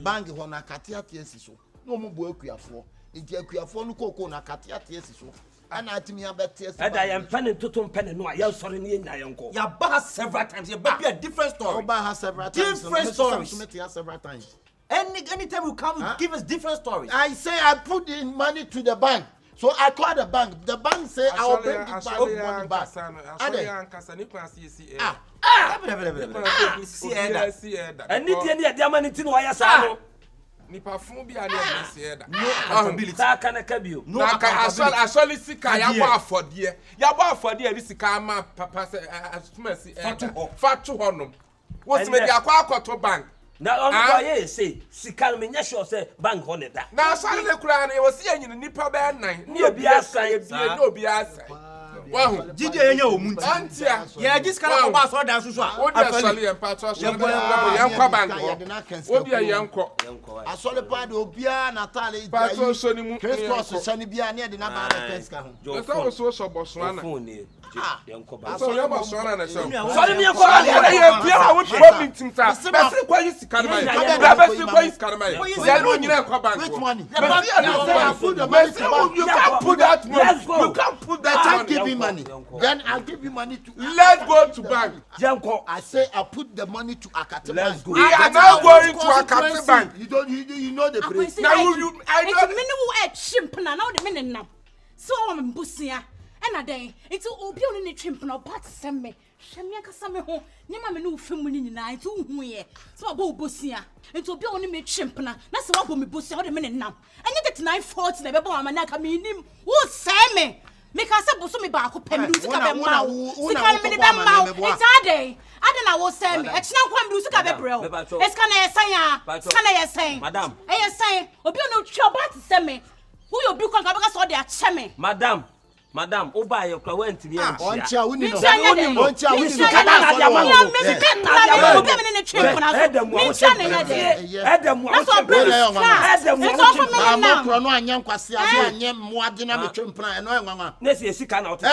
bank ho na Akate atiesi so no mo bo Kyekyeku nti Kyekyeku no koko na Akate atiesi so ana atimi abetiesi ada yam pen totom pen no ya sori ne nya yanko ya ba several times ya be a different story Oba has several times different stories several times anytime you come give us different stories I say I put in money to the bank so I call the bank say I will bring the money back and ni dia mani tin wa ya sa no nipa fun bi ani e se da no accountability ta kana kabio no asoli sika ya bo afode ri sika ma papa se asumasi fatu honom wo se me dia akoto bank na on go ye say sika me nya sure say bank ho ne da na asole le kura na e wo se anyini nipa be nan ni obi asan na obi asan wahu jide enya omunti antia ye giskala ko ba so dan susu a o dia asole ye pato so yanko bank obi yanko asole pa de obia natale pato so ni mu Christmas so ni bia na de na ba na penska ho so boso ana yanko ba so ya boso ana na so sorry me yanko ba ye bia ha wo problem tim ta be se kwa yi sika na mai be se kwa yi sika na mai ya no nyina kwa bank which money you can't put that money you can't put that money give me money then I'll give you money to let's go to bank yanko I say I put the money to Akate bank we are now going to Akate bank you know the place now you I know me no e chimpna na o de me nenam so o me busia na den enti obi oni ne chimpna but semme hwemia kasa me ho ne ma me no femu ni nyina enti hu ye so abo busia enti obi oni me chimpna na se wabo me busia o de me nenam enye 3940 na be bo ama na ka me nim wo semme me ka se boso me ba ko pem du sika be ma sika me de be ma enti ade na wo semme e china kwa me du sika be brel eska na yesan sika na yesan madam e yesan obi oni twa but semme who you be kwa ka be ka so de a cheme madam oba ye kwa wantimi ya oncha wuni no oncha wuni no kana na dia ma no me ka obi me ne twin na so edemu amokro no anya nkwase ase anya moade na me twempna eno enwanwa na si esika na otete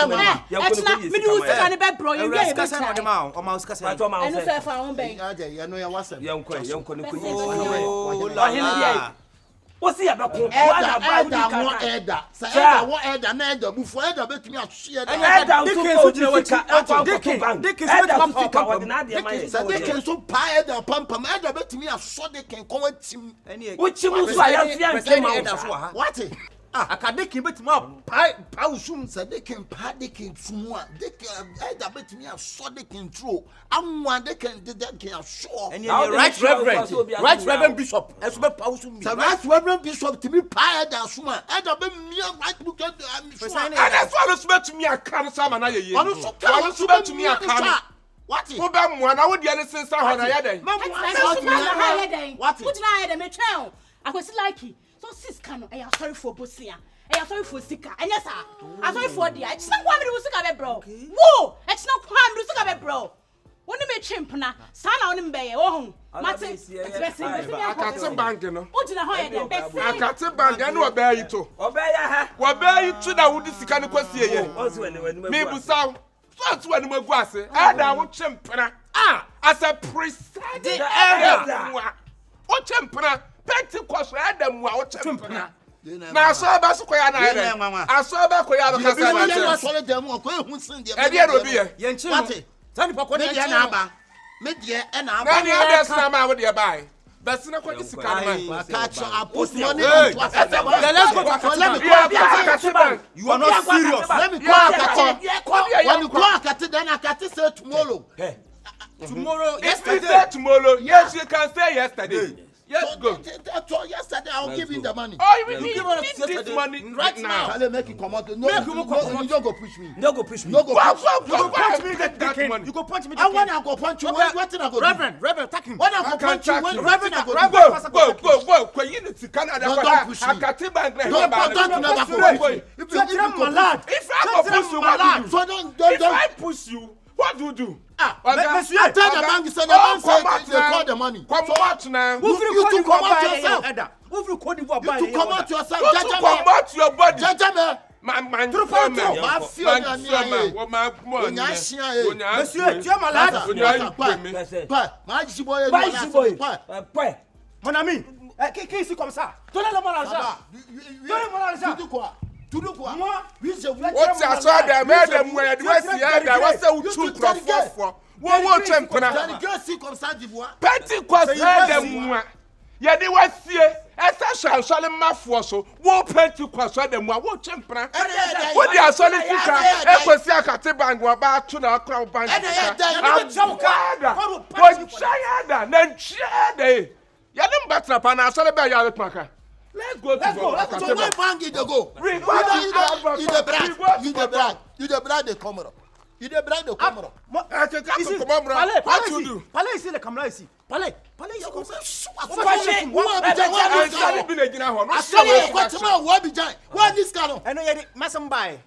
ya ko no me di usika ne be bro ye ye be sa no ma o ma usika sa eno se fa on ben ya no ya wasem yanko ne ko yi o si ya be ko wa na ba eda mo eda sa eda wo eda na eda bufo eda betumi ahwe eda so ko dikin papa wa na de ma ye sa dikin so pa eda pampam eda betumi aso dikin ko watim wo chim so ya nke ma eda so ha what akadekin betumi pa usum sa dikin pa dikin fumu a dikin eda betumi aso dikin tro anwa dikin aso right reverend bishop eso be pa usum sa right reverend bishop timi pa eda suma eda be mia right book and ana so alo so betumi aka no sama na ye ono so betumi aka what wo be mo na wo dia ne sensa ho na ya den what would na ya me twen akwesi like so sis kano e ya sorry for bosia e ya sorry for sika enya sa a sorry for dia e china kwa me do sika be bro wo e china kwa me do sika be bro woni me chimpna sa na woni mbeye wo hu mate Akate bank no o dina ho ye dem be Akate bank na oba yi to oba yi to na wudi sika ne kwasie ye me busaw so wani magu ase ada wo chimpna as a presiding elder o chimpna Pentecost adam wa o chimpna Na so ba so koya na ere. Aso ba koya ba kasa ba. Ye so le dem ko ehun sin de. E de robi ye. Ye nchi no. Tani pako Me de na aba. Me de e na aba. Na ni ade sna ma wo de bai. But na kwa sika na man. Catch I put money Let's into go back. Let me go. You are not serious. Let me go. When you go Akate, then Akate say tomorrow. Tomorrow, Yesterday, tomorrow. Yes, you can say yesterday. Yes, go. Yesterday, I'll give him the money. Oh, you give us this money Right now. I'll make you come out. No, you don't go push me. no go push me. No go push me. You go punch me that money. You go punch me. And when I go punch you, what thing I go do? Reverend, attack him. When I go punch you, when Reverend I go do? Go. You need to Canada. Don't push me. Don't never go. If I push you, what do you do? So If I push you, what do you do? Monsieur, tell the bank, the bank said they call the money. Come out now. You to come out yourself. You to come out yourself. You to come out your body. Judgment. Man, Monsieur, tu es malade. Mon ami, qui est ici comme ça? Donnez-le-moi l'argent. Donnez-moi l'argent. Tu dis quoi? Moi, oui, je voulais. What's that? So that made them where the West here, what's the two for? What time can I? Comme ça, d'Ivoire. Pentecost heard them one. Yeah, they were here. Esa shall mafo so. Wo Pentecost heard them one. What champion? What they are selling fika. Ekwesi akate bang wa ba tu na akra bang. What chaya na nchede. Ya dem batra pa na asole be ya maka. Let's go. So my bank is the go. You the brand the camera. You the brand the camera. What you do? Parlez ici les caméras ici. Parlez ici comme ça. What this kind of? I know you masambai.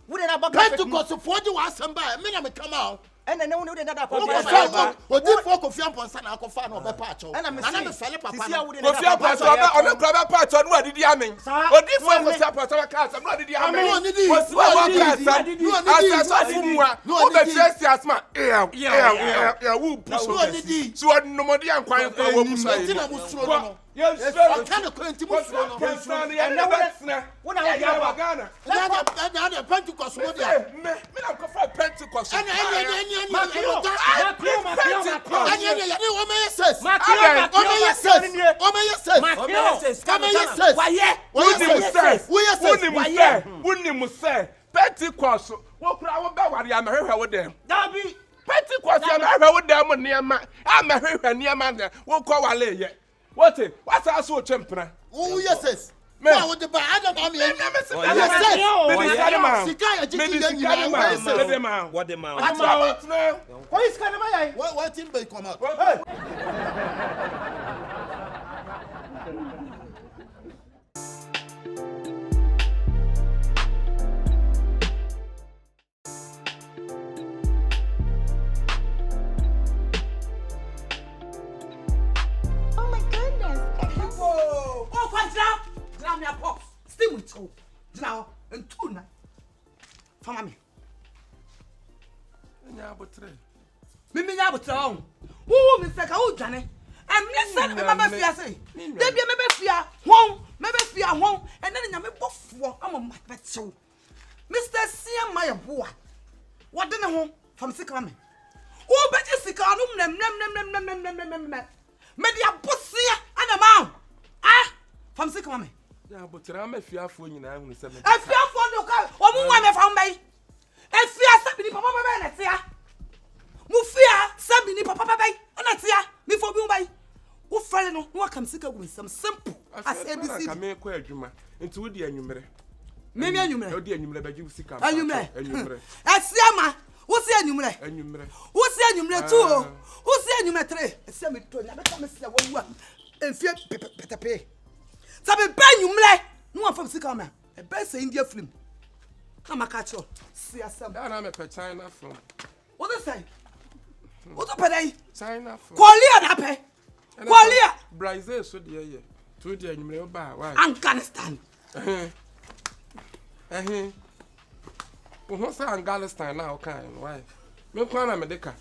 Wo dey na ba Pentecost for the was somebody. Me na me come out. And then no dey na da pa. Odi for Kofi Amponsa na akofa na obe pa acho. Na me fele papa. Kofi Amponsa on grab part on what did you mean? Odi for Kofi Amponsa cast no did you mean? Was what cast? No be just asma. Yeah, who push so no more dey kwan kwa wo push aí. Yes, sir. Kind of current Pentecost mo dia. Me na go for Pentecost. Pentecost. Wo kura wo ba wari amehwe wo dem. Dabi. Pentecost amehwe wo dem niema. Amehwe niema na wo kwa wale ye. What's also champion? Oh, yes. Me. What the bad of me? Yes. What in bay come out? Stay with you now and tuna. Fama me. Mimi nya botra. Wo me seka wo dwane. Em ne se me ba fia sei. De bia me ba fia hon, me ba fia hon. En ne nya me bofo am ma ba chew. Mr. Siam Yeboah. What de ne ho fam sika me. Wo be ji sika no nem. Me dia bosia ana ma. Ah, fam sika me. Yeah, but I'm a fear for you now. I fear for the car. Or me from me. I fear somebody, Papa, let's see. Mufia, somebody, Papa, and let's see. Me for me by. Who friend no, what can sick with some simple as ABC. I may quite you, man. Into the annumer. Maybe annumer. Oh, dear, you may be sick. Annumer. As Yama, what's the annumer? What's the annumer 2? Who's the annumer 3? Send me to never come and fear better pay. Sabe ben yumle no one from Sikama e ben say India film come catch you see asem na me pe China film what they say what to pay China film Korea na pe Korea Brazil so dey here to dey anyumre ba why Afghanistan who say Afghanistan now kan why me kwa na America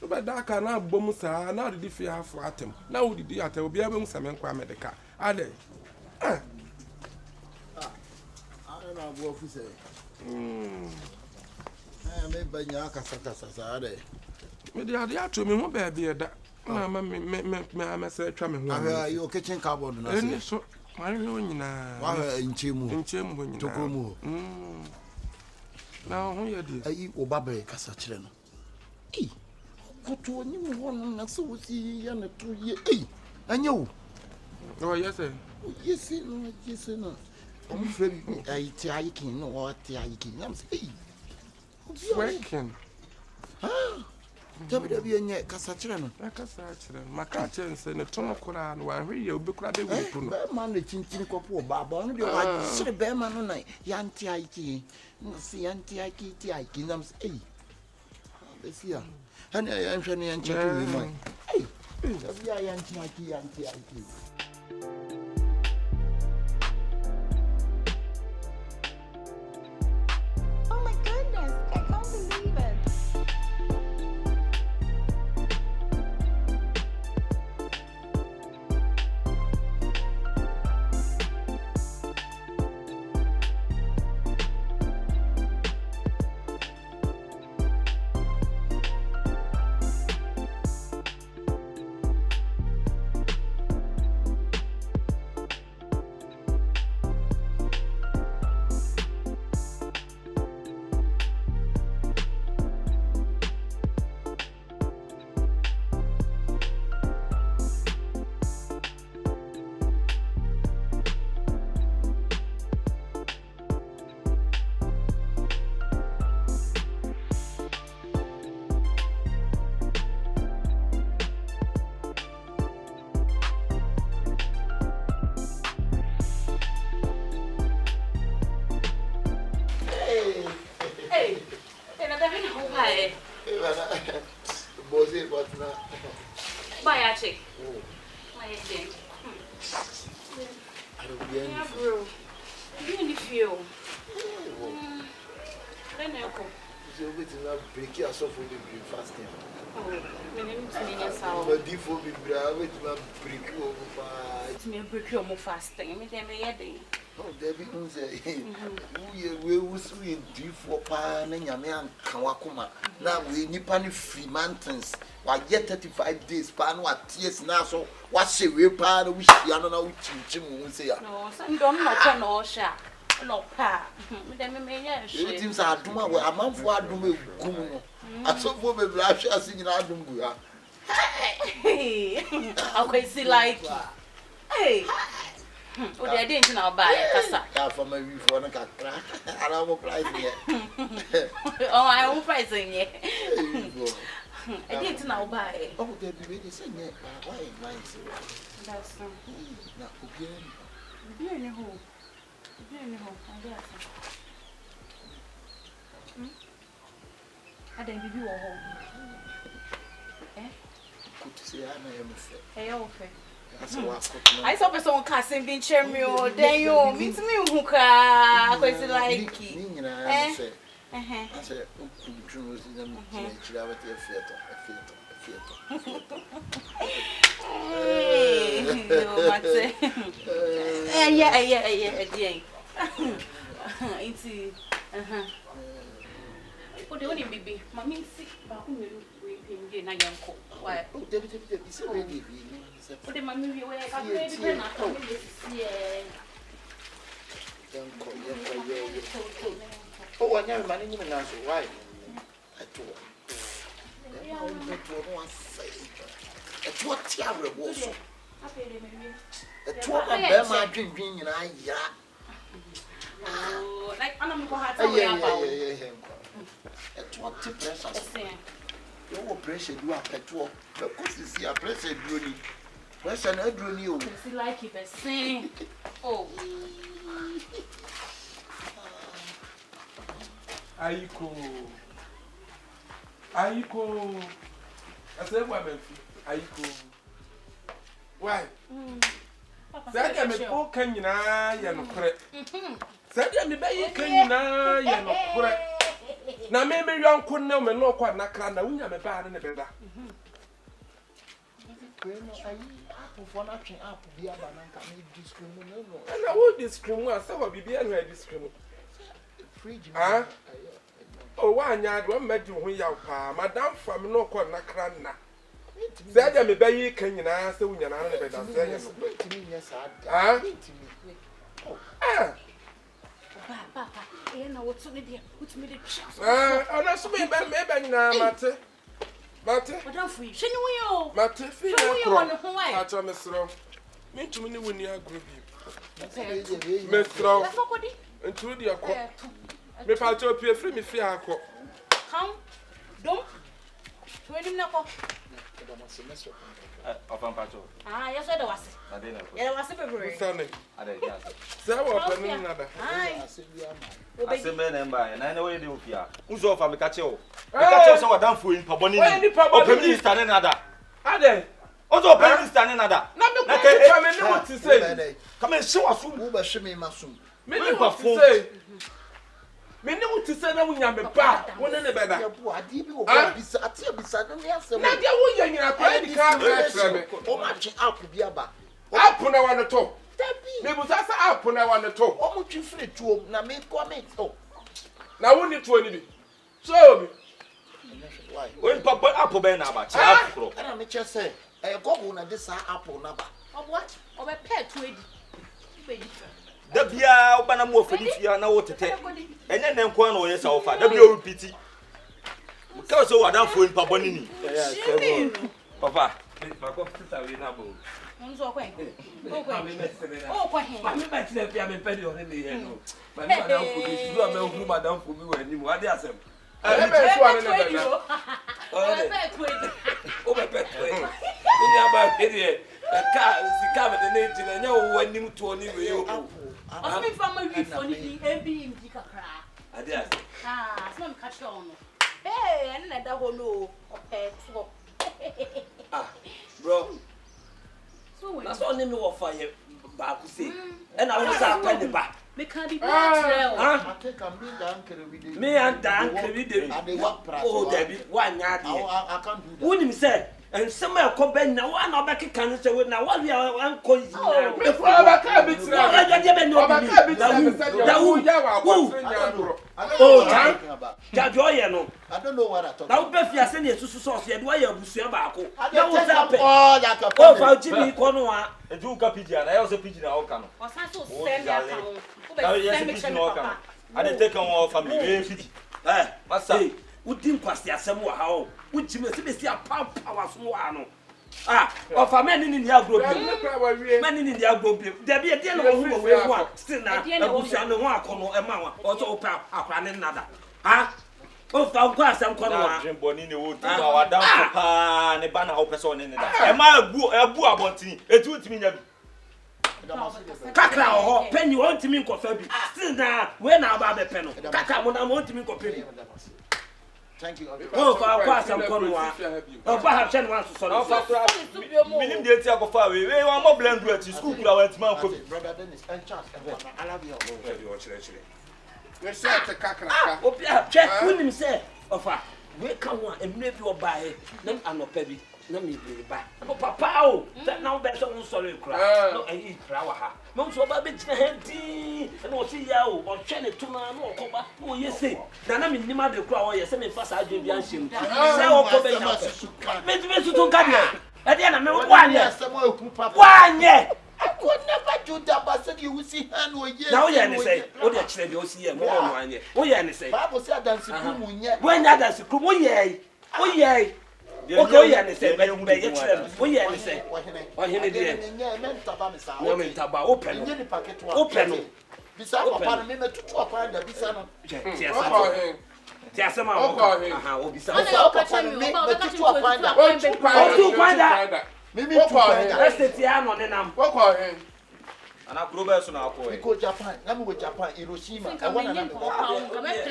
But that can have bomusa, now the fear for atom. Now the theatre will be able to summon Quamedica. Are they? I don't know what to say. I may buy Yaka Sata. Maybe I had to me one baby that Mamma said, Tramming. Your kitchen cupboard. And so, I know in Chimu, Tokomo. Now, who you did? I eat Obabe Casachino. Eh, what to a new one, and so see, and a 2 year. Eh, I know. Oh, yes, sir. Yes, no. I'm afraid I taking or taking. I'm saying, working. WWE Casachino. My catchers and a ton of Koran, while you'll be crowded with Bearman, the chinchini couple, Baba, you should have Bearman on night. Yanti Ike, see Yanti Ike, Tiaki, I'm saying, this year. And I am trying to check with mine. Hey, Yanti Ike. Oh my goodness, I can't believe it. Break yourself with the fasting. Oh, my name is Mina Sao. But before we break you over. It's me break you more fasting. I mean, they're ready. Oh, Debbie, we will swim deep for pan and Yaman Kawakuma. Now we Nippani free mountains. Why yet 35 days, pan what tears now, so what's a real pan which Yana which Jim will say? No, some don't not no shot. No, pa. It seems I do my a month for I do me. I saw for the blush as in Adumbu. Hey, how can see like hey? Oh, they didn't know buy a casa. For my roof on a cat. I don't price yet. Oh, I won't price it. I didn't know buy. Oh, they'll be ready to say it. Why, that's not again. I didn't give you a home. Eh? Good to see I am fair. Hey, okay. I saw person casting being cherry or then you meet me who cry. Because like I said, oh, the only baby, mommy sick, but who will weeping in a young coat? Why? Oh, David, it's a baby. Oh, the mommy, we were a baby, and I come oh, I never managed to answer why. I told it's what terrible was. It's what a bear my drinking and I, like I'm going to it's what the pressure. Your pressure, you are petrol. Because you see a pressure, Bruni. Pressure, I drew you. It's like you best sing. Oh, Aiko. I said, woman, Aiko. Why? Said I'm a poor canina, you're not correct. Said I'm a baby canina, you're not correct. Na me yonko na me no kwa na kra na unya me ba ne beda. And I would discriminate. Some of you and I discriminate. Ah, oh, one yard, one met you when you are, Madame from no corner crana. Say, me bay, can you answer when you're not a better? Ah, Papa, you know what's on it? What's me the chance? oh, that's me, maybe now, Matte. Matte, Madame Free, she knew you. Matte, feel What I'm a throw. Me to me when you are group. Miss Throw, and to the aqua. Me part to appear free me free aqua. Come, don't. 20 minutes. Ah, yes, I was. Yeah, I was a February. Sunday. Say what another. I say men and by, and I know you do here. Who's off? I'm a catcher. Catcher, so done for in Bonee. Open minister and another. Are they? Also, open minister and another. What to say? Come and show us who was shimming Masum. Me what to say. Me know what to say now when I'm a bar. One and a better. Now, you're in a private car. Oh, matching up with Yaba. Up when I want to talk. Maybe that's up when I want to talk. Oh, much you free to na make comment. Oh, now, when you 20. So, why? When Papa Apple Ben about Apple. And I'm just saying, I go on this apple number. Of what? Of a pet to it. The Bia Banamo for this year, now to take. And then Quan or yes, offer. WPT. Because so I don't for in Bonee. Papa, my computer will not move. Oh, quite. Oh, quite. I'm back to the piano penny on the end. My madam for this, you are no madam for me when you are there. I'm Over pet. A car is covered the name and no one knew to only you. I'm from my reef on the being Dicker cry. I dare. Ah, some catch on. Hey, and I don't know. Ah, bro. So that's all name of fire back to say. And I was a penny back. Me can't be bad. I take a big uncle with the Me and Dan can read it. and they walk price. Oh, Debbie, one yard. I can't do that. Wouldn't say, and somewhere come back now. One of back can say, well, now what we are uncle. before I can't be I don't know what I talk now, Beth, you are sending to sauce. You are Busia Baco. That was all like a Oh, Jimmy Cornoa. A Duca pigeon, I also pigeon our camel. Was I so send your account? I didn't take on all from me. Massa, who didn't pass the assembly how? Which you must see a pump power from ah, of a man in the agro, man in the agro. There be a deal of who will want still now. And one corner a man also open up another. Ah, oh, found glass and corner. Bonee would do our down and a banner of person in it. Am I a boo about it? It would mean Kakra or penny want to mean coffee. Still now, when I buy the pen, Kaka when I want to mean coffee. Thank you. Oh, for our class, I'm coming. Oh, perhaps 10 months to solve. Meaning the attack of fire. We want more blend with school. I went to my Brother Dennis and Charles. I love you. We said to Kakra. Oh, yeah, check with him, say, offer. We come on and maybe you'll buy it. Then I'm not baby. No, me buy. Oh, papa, that now better on sorry cry. No, I eat flour. No, so about it, and we'll see you or chain it to my more. Oh, yes, say. Then I'm in the mother crowd. Yes, I mean, first I do the ancient. Maybe to don't come here. At the end, I'm 1 year. 1 year. I could never do that, but said you will see hand or yes. Now, you say, oh, the children, you'll see more than 1 year. Oh, yeah, and say, Bible said that's when that is a crew, yea. Oh, yea. Okay, yeah, and say, but oh, yeah, and say, what he did. Woman, taba, open the packet, open. Besides, upon me to acquire the Bisano. Yes, I'm Oh, besides, upon me to acquire that. Maybe let's sit here on the number. What call him? and I grow better now. We go Japan. Let me go Japan, Hiroshima. I want to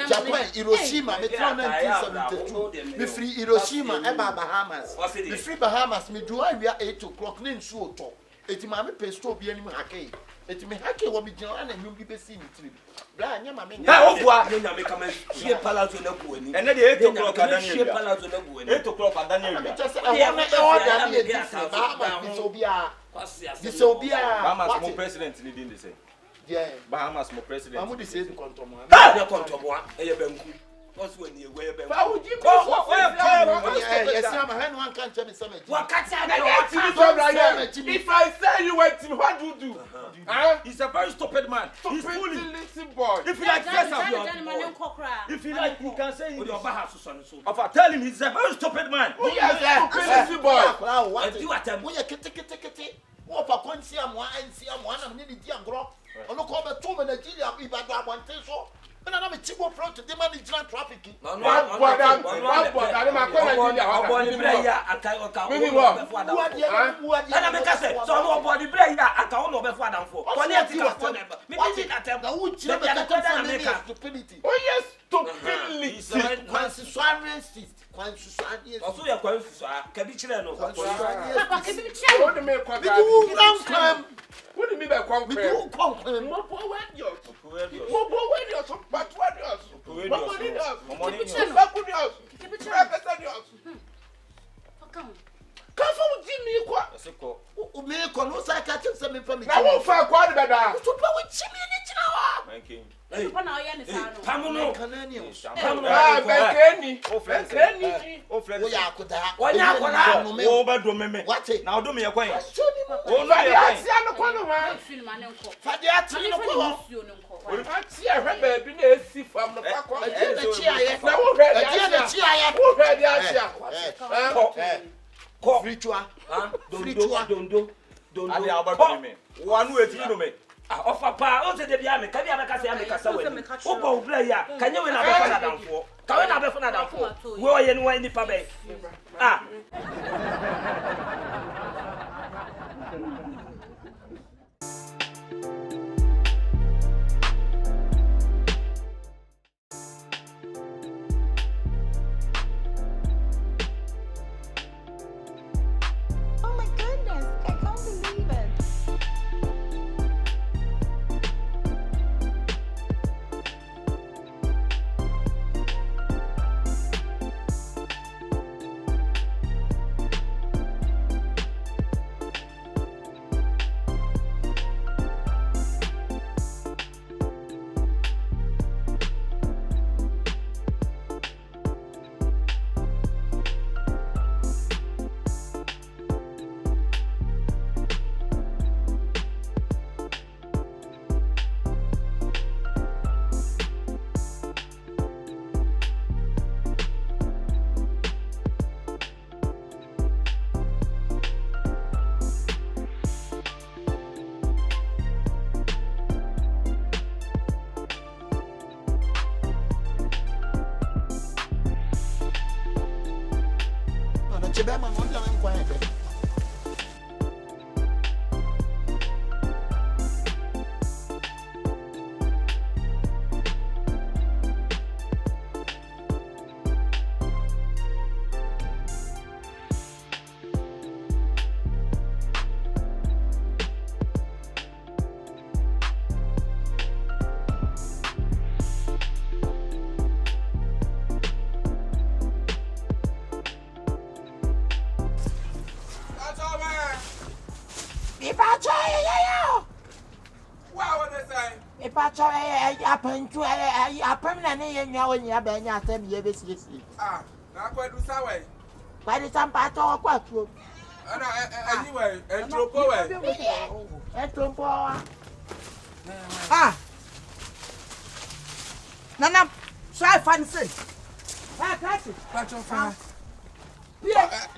Japan, Hiroshima. Me 1972. Me free Hiroshima. Eba Bahamas. Me free Bahamas. Me do I we are 8 o'clock. Nin show talk. Eti mami pesto bi ani mu hake. Eti me hake wo me jina ana nyum bi besi ni tiri. Bra nya ma me nya. Ha obua nya me kama hie palazzo na ku ani. Ene de 8 o'clock Daniel. Hie palazzo na ku ani. 8 o'clock Daniel. Just I want to order me this. Bahamas Obia. This Obia. Bahamas mo president ni din de say. Yeah. Bahamas mo president. Amu de say kontomo. Ha ya kontomo a eye banku. What's when you wear banku? Fa uji Yes, I'm a hand one can't tell me something. What catch If I say you went to what do you do? He's a very stupid man. He's fully listen boy. If you like dress up your if you like, you can say with your bahas so. Tell him he's a very stupid man. Listen boy. What you attempt? We are kitty. What for Quincy and one and nearly dear grow. Or look over 2 minutes. If I got one thing so. And I'm a cheap front to demand trafficking. What do you mean by Now do me a coin. One way to me. Of a power, the Biame, can you have a Cassia? Oh, player, can you win a better for? Can you have a better for? Where are you in the public? Ah. Oh my goodness, I can't believe it. Nana, try fancy. Catch it.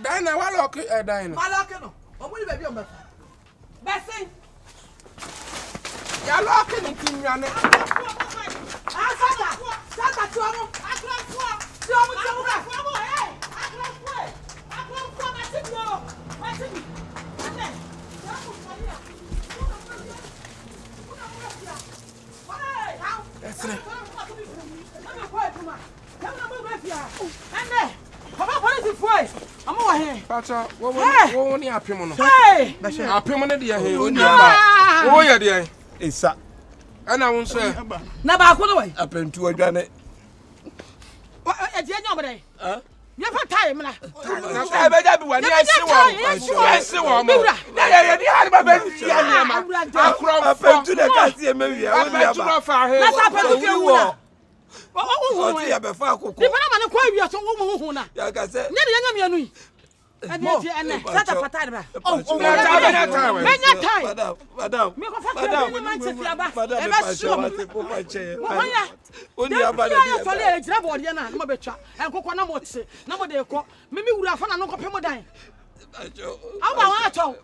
Diana, what lock Diana? Malakano. I'm going to be on my phone. Bessie. You're locking it in your neck. That's it. Come on, what is it for? I'm over here. Pacha, what will you happen on? Hey! I pay money here. Oh, yeah, dear. It's a. And I won't say. Never go away. Apentu adwane. E die nyomre. You have time, man. I better be one. I see one. Yeah, yeah, I Apentu de kasi emewi. Let's happen to you. Oh, see, I be fa akoko. The man kwa wi aso wo hu na. Ya ka se. Nya de nya mianu yi. E die ene. Sata fatade ba. Menya time. Madam. Me ko fa ke man se fiaba. E ba show po pa che. Oni aba na dia. Sole e jira bo de na mo betwa. Enkoko na mo tse. Na mo de ko. Me wura fa na no ko pemo dan. Aba wa ato.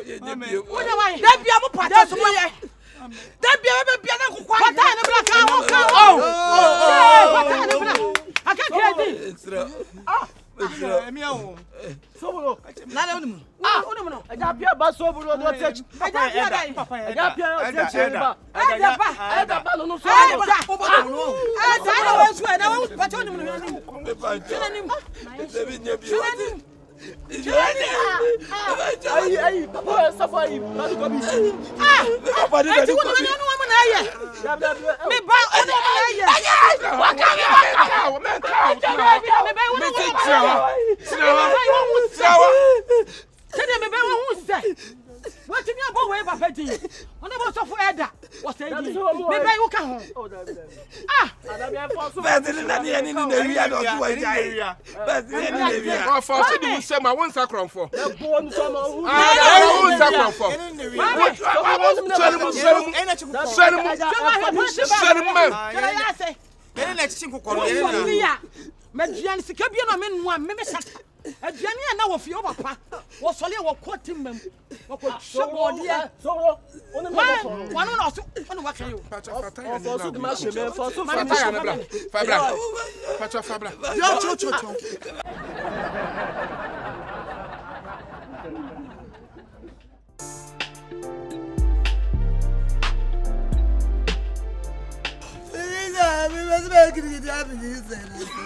Ye de bi. Onya wa. Da bia mo pata so mo ye. Da bia be na kokwa. Pata na bla ka ho ka. Pata na bla. Aka kedi. Emiawo. Sobolo. Na na onimu. Onimu no. Eja pia ba sobolo do te. Eja pia dai. Eja pia te chemba. Eja ba no so. Da na wa su da wa pata onimu no onimu. Debi nye bi. Ai, papa safari. Na do kobi. Papa de do kobi. Me ba ono na ye. Waka. Me ba wo say. What me abo we papa din. Ono bo so for eda. What say din. Me ba wo ka ho. Better than any na area do to area. Better than any area. Oh, for see the say my one sacrum for. Bon so ma. One sacrum for. Median Sikabia men one, maybe a Jania now of your papa was only what caught him. What could show dear? So one also what can you?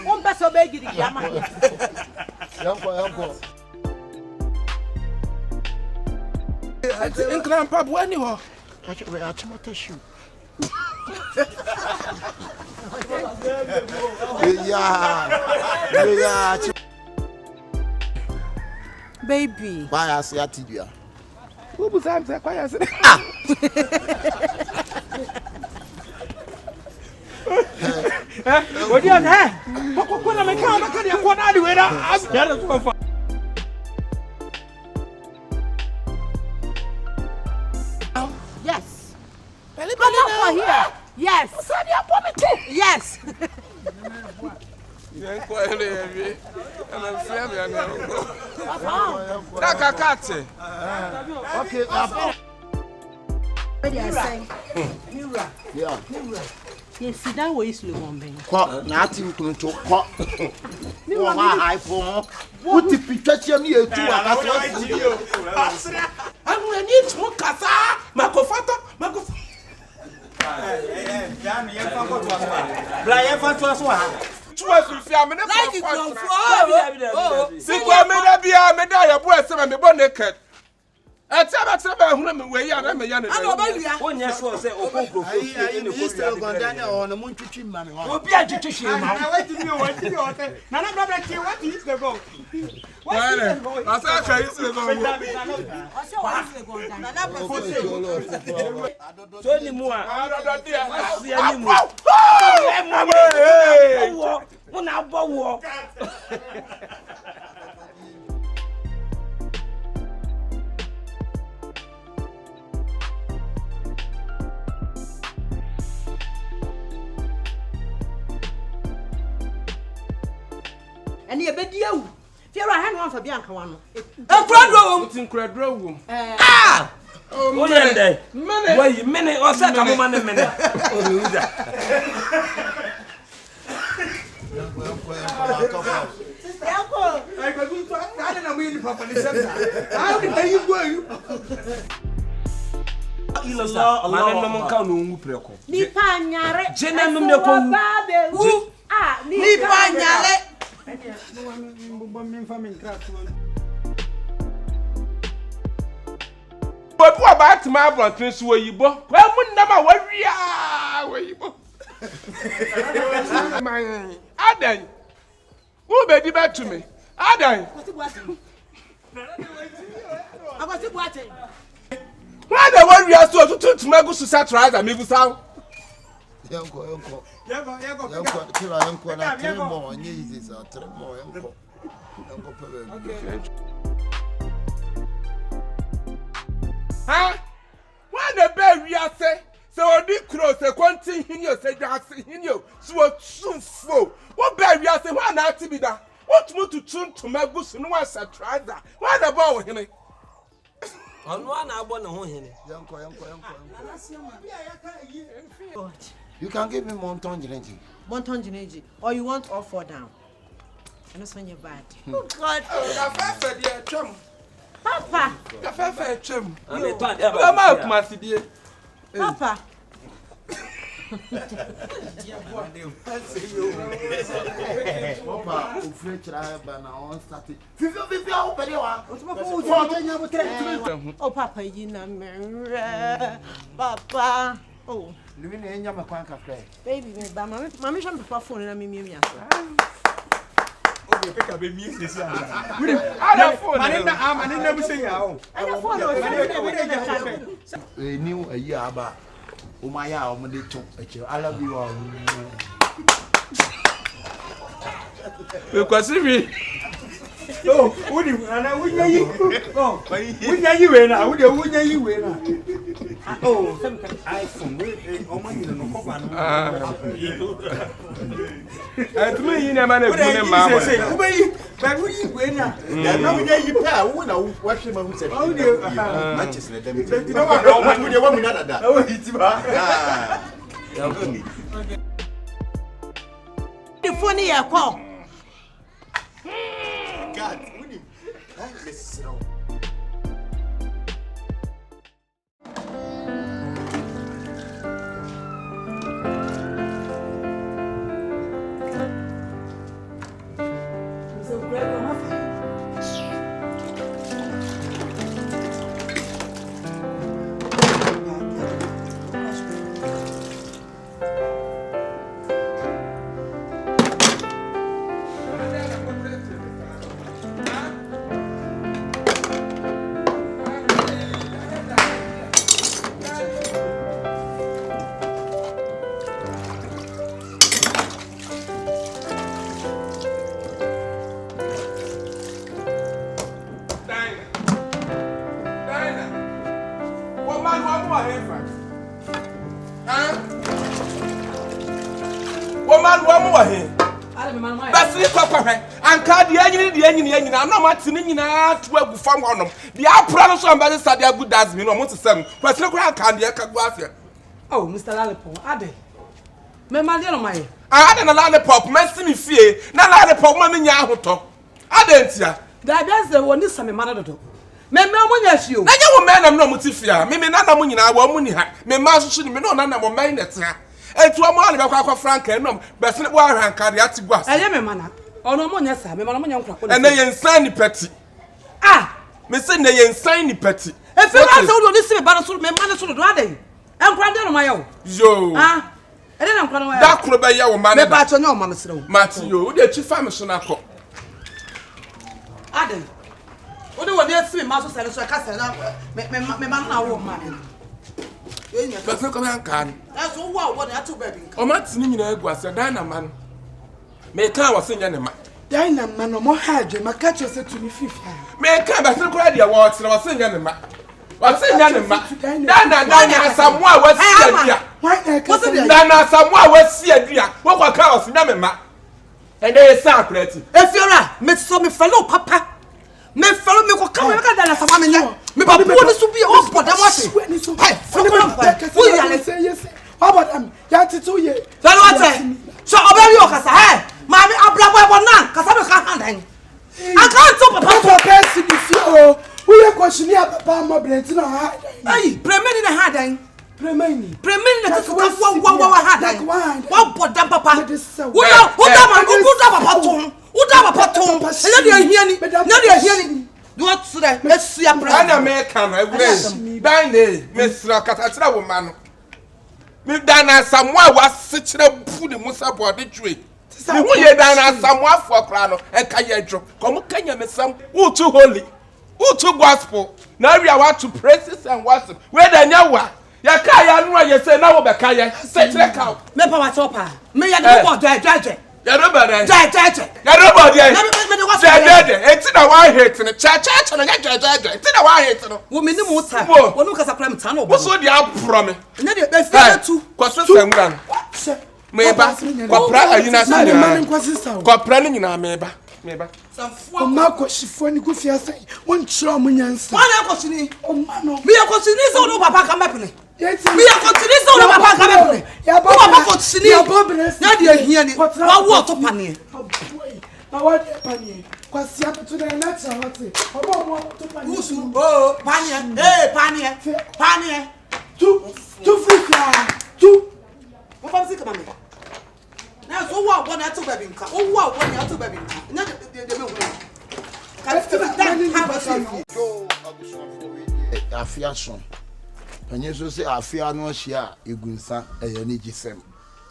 Un paso begi di yama. Yanko. Inclan pap when you are. Yeah. Baby. Why I say atibia? Who was I say why I say? What you have? What am I coming? What are you doing? I'm Yes. Come over here. Yes. Yes. Okay, yeah. Yes, sit down where you slow on me. Nothing to talk. You are high for what the picture me to I'm going to need to Kasa, Makofato, Makof. Brian Fantois. And you bet you. Fear I had one for Bianca one. Ah! Oh, minute. Wait, minute or second minute. But what about my brother? So Yeboah. Well, we never worry. My Adan. Who made it back to me? Adan. I was watching. Why the one we are so to make us satirize and make us out? Uncle. Huh? Why the bear we are say? So the cross a quantity in your say in you. So soon full. What bear we are say? Why not to be that? What more to tune to make us no one satirize? Why the ball him? On one I want to hold him. You can give me Monton Geneji. Or you want all four down? I know when you're bad. Oh God. Papa. Papa. Oh, Papa, you know, Papa. Oh, baby, Mammy, I'm Papa phone and I'm me. Pick up a music. I didn't never sing out. A new a year about Umaya, Monday took a chill. I love you all. Because if oh, would you? And I wouldn't you? Oh, wouldn't you win? I wouldn't you win? Oh, iPhone, to me, you never know. But we win. Now you pay. Who know what you must say? Oh, dear. Manchester, them. You know what? You want me not that? Oh, it's The funny I call. God, win him. Let's go. Woman, one more here. That's it, Papa. And card the engine, I'm not matching out to a farm on them. The apple somebody said they are good as me, almost 7. But look around candy, I can go here. Oh, Mr. Lalipo, Ade. Mamma, dear, my. I had a lollipop, messing me fear, not lollipop, mammy, yahoto. I didn't see. That's the one this summer, mother. Mamma, yes, you. I know man, I'm not Mutifia. Maybe not a money, I want money. My master shouldn't be no none of my minds. And to a man about Frank and no, but not war and cardiac was. I am a man. Oh, no, yes, I'm a man. And they insane petty. Ah, Miss Sunday insane petty. If you are so this about a my mother should do I'm crying on my own. Yo, ah, and then I'm crying. That could be your man about your mamma. Matthew, the chief famous on our call. Adam. What do you want to see, Master? So I can't say that. My man, but look at can. That's all what I took baby. Oh, Matt's name was a dynamite. May come was in Yanama. Dynamite, no more hard, my catcher said to me 50. May come back to the awards and I was saying Yanama. What's in Yanama? Dana, someone was here. What's it? Dana, someone was here. What was in Yanama? And they are sacred. If you're a Miss Sommy fellow, Papa. Me follow me go come make that some man you me papa want to be off but what hey who you are say yes how about them ya titu ye so what so obey you kasa hey mami ablabo ebo na kasa me kan hand I can't talk papa person the fear who you question here papa mo blend na ha hey premier na ha dan premier na to wa ha dan wa bodam papa who da papa to. Uda papa ton. Na dia hiani. Do what today? hwe mesia pra ana me kan every dan ne mesra katachira wo ma no me dana samwa wasechira bu ne musa bode twe me hu ye dana samwa afo kra no enka ye dwo komo kanya mesam wo too holy wo too gospel na we are to praises and worship we da nyawa ya ka ya no ye say na wo be ka ye sechire ka me pa wa chopa me ya de bo dwe ya robada ya robada ya me eti na wa hate ne cha na ya eti na wa hate no wo me ni mu ta wo nu kasa kra me ta no wo so dia pro me nya de be fe tu kwaso samran meba kwapra ayina sa kwapra ni nyina meba o ma ko Shifo ni ku fiasa won chiro mo nyansa wana ko sini o ma no mi ya ko sini so no papa ka mepene yeti mi ya ko sini so no papa ka mepene ya ba papa ko sini ya ba bres na de ahia ni wa wo to pane na wa de pane kwasi aputu na na cha hote obo mo to pane usu oh pane pane tu fika tu papa si kama me na so wa wo na to baby nka wo wa wo na to baby nka nya de me hu ka ti da ha ba so yo abusofo we afia so panye so se afia no hia egunsa eye ne gisem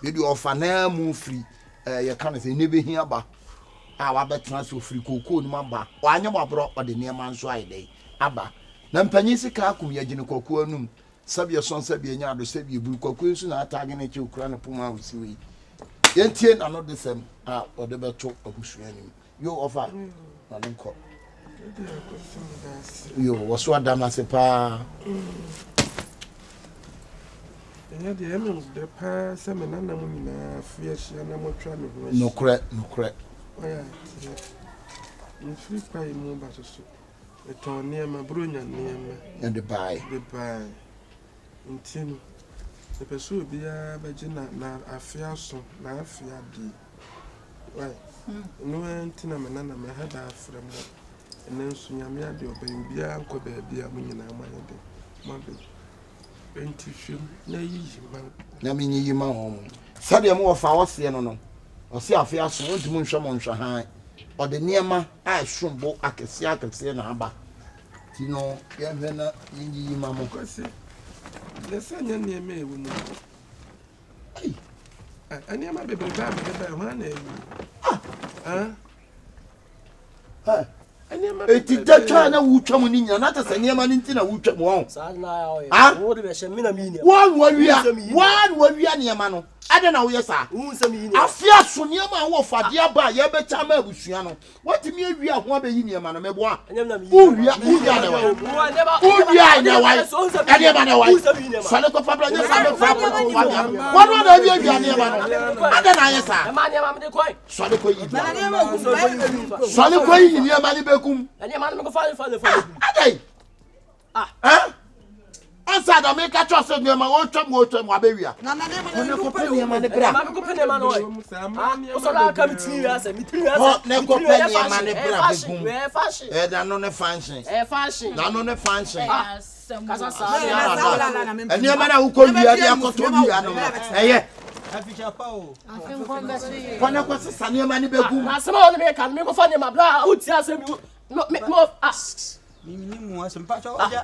we do ofa na mu free ye kan se ne be hia ba a wa betena so free kokoo ni maba wa anya mabro ode ne ma nso aide aba na panye sika akum ye gine kokoo anum sabia son sabia nya do sabia bu kokoo nso na atage ne che okura ne poma usi we yentie na no desem a ode beto abusuanim yo ofa na nko yo waso adama se pa enya de emu de pa se me nana mu nyina afia hia na motwa me ho nokre oya free pay mu ba so eto ne ma bronya ne ma ya de bai ntino the person be bagina na afia so na afia di why no entina me nana me hada afrem enen so nyame ade oban bia anko ba bia mu nyina amanye de mabe enti hwem na yi ma na me nyi ma ho sade mo fa wose no ose afia so ontimu nhwe mo nhwe han ode niema a shombo akese na aba tino ya hwe na yi ma mo kwase lesanya niema ewu no aniema bebe ba ho na ewu eti dacha na wutwa mu ni nya na ta saniema ni ntina wutwa mu ho sa na ya wo de be hye me na mi ni wa wia niema no ade na wo yesa afia so niema wo fade aba ye be cha ma abusua no wati mi awia ho abeyi niema no mebo a uwia na wa uwia na wa ade ba na wa sale ko fabra nya sale fabra ko fabra wono na awia niema no ade na yesa ma niema me de koi sale ko yi sale ko yi niema ni bekum niema me ko fa ade Asa da me ka trust me ma wo twam abewia na ne ma ko pele ma ne bra ma ko pele ma no o so la ka mitiri asa ne ko pele ma ne bra begum fashion da no ne fashion da no ne fashion kasa sa eni ma na wo ko wia dia ko to wia no eye afisha pa o afin ko mbesi ko ne ko sisa ne ma ne begum asema o ne me kan me ko fa ne ma bra o ti asa mi no asks mi mu asem pa cho oja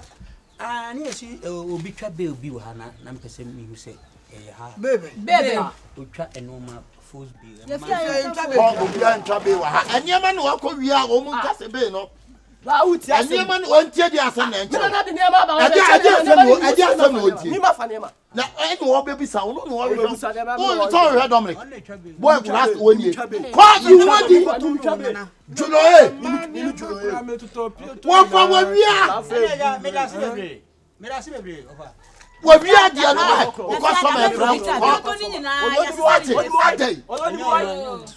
ani esi obi twa be obi wa na mpese mi hu se ha bebe otwa enoma force be obi antwa be wa ha eniema na wo ko wia o mu nkase be no ba uti asa eniema na ontie di asa na enche na de niema ba aje asa no ontie ni ma fa niema na eni wo be bisa wo no wo be o so we Dominic boy class woni ko you want di julo wo fa wo wia me da si bebre ofa wo wia dia no ko so me fra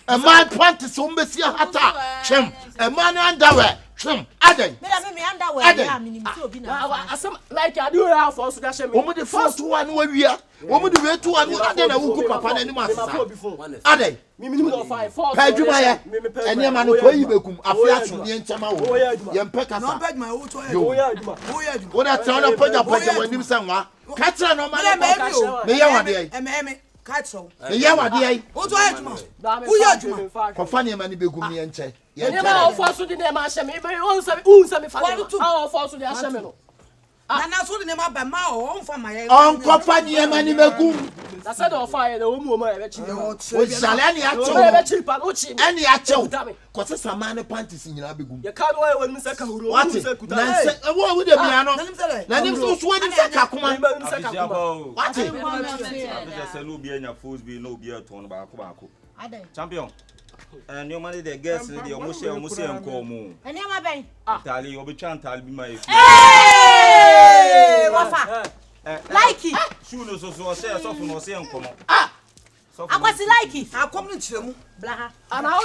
a man practice so mbesi hata chem a man underwear chem adai me underwear ya minimiti obi na asem like I do have for so that shame wo the first one wo wia wo mu the way to one adai na wo papa na ni masasa adai minimum of 5 4 ka djuma ye eni ma no ko yi bekum afia so ni nchama wo ye mpe kasa no page my auto wo da tell na page wanim sanwa ka tira no ma me ye wade ai me ka tiro me ye wade ai auto adjuma wo ye adjuma ko fa ni ma ni begum ni enche Yeah, never force the name I shall me, but you say me for our force the Ashamino. And that's what the name of my own for my own company, Mani Magoo. That's not fire the woman. With Salani Acho, any Acho, cause some man panties in your big. You can't wear when Mr. Kahuru. What is it? What would the piano? Let him so sweat in Sakuma. What is it? Salubia fools be no beer torn about Kubako. Champion. And your money, the guests, the Omosia and Como. And never been. Tally, or be chant, I'll be my. Like it. Soon as I say, often or say, Como. I was like it. I'll come to you. Blah. And I will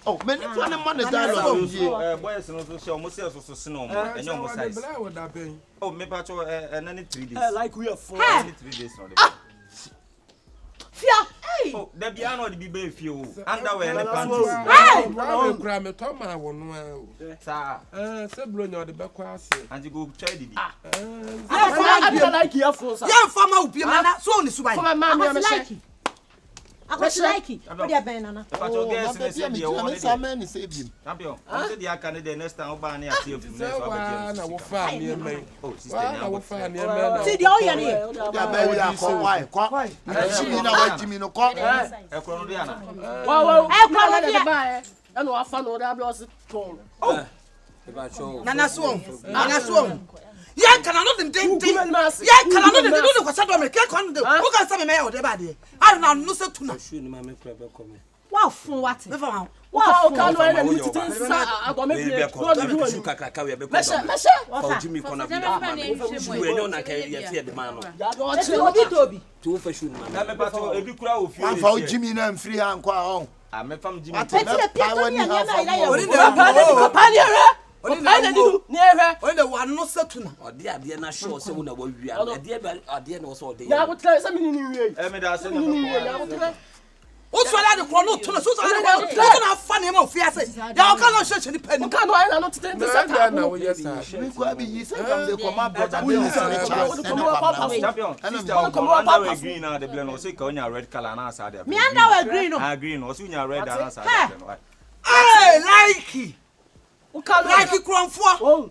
oh, many money dialogue. Boys and also show myself also snow and your size. Oh, maybe and any 3 days. Like we are 4 3 days. Oh, the piano to be baby few. Underwear and panties. Hey! Grandma Toma won. Sir, Sobolo the backwards. And you go try the. I like your force. Yeah, farmer, be a man, so on is why. My mamma like it. I was like it. What are banana? But your guess is a man is saving. Champion, I said the Canada next time Obani at you. I will find near me. Oh, sister, I will find near me. See the oil here. Why? She know Jimmy no call. Well, I buy and I found what I was told. Oh, Nana Swam. Yeah, can I not think? Yeah, can I not do what I don't can't do? Who can say me or the body? I don't know so to know. Wow, for what? Wow, can't I need to think I got me here. Jimmy Connor, we don't care the man. Two for shooting. Every crowd for Jimmy and free and quiet. I'm a from Jimmy. When the one no certain, or dear, dear, not sure, so when I will be a dear, was all day. I would tell something in you. What's what the chrono to us? I don't have funny more fiancé. Y'all cannot search any pen. Can't I not take the second? No, yes, sir. The command brother, and green are the blend or sick on your red color and answer. Me and green or soon your red answer. Hey, like like you crown for. Oh,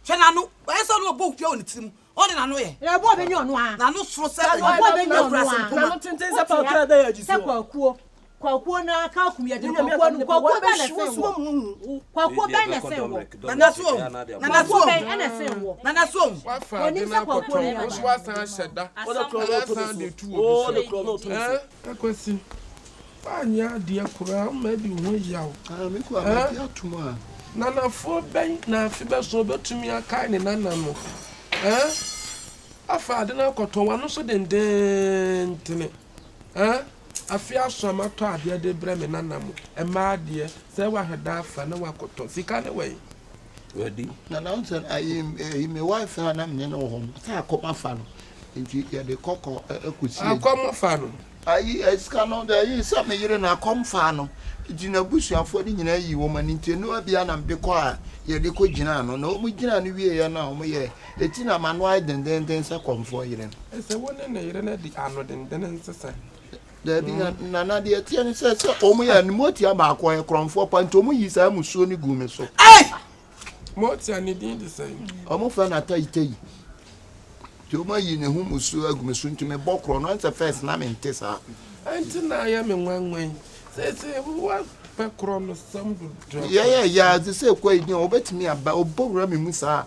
Chanano, where's all book your team? All in annoy. You're bobbing your one. Now, no so sad. I'm your grass. I'm not intense about there. Just Quaquona, Calcumia, didn't have one. Nana for bank na fiber so betumi aka ni nana no afa de na koto wa no so dendentene afi asoma to ade de bre me nana mo e ma ade se wa heda afa na wa koto sika ne we ready nana unsen me wife na me no ho ta akoma fa no nti ye de kokko akusi akoma fa no ayi escalating de yi se me yire na akom fa no Gina Bushafo di nyina yi wo mani nti no bia na mbe kwa ye de ko gina no na o mu gina no wie ye na o mu ye eti na manual denden se komfo yire ese woni na yire na di ano denden nsesa da bi na de eti ni se o mu ye ni moti ama akọ ye kromfo pa nti o mu yi sa musuo ni gu me so moti ani din di sai o mu fa na taitei ti o ma yi ne hu musuo agu me so nti me bokro no nse first na me ntesa anti na ya me nwanwan say what pekron some do yeah they say kwa idin obetimi aba obowura me mu sa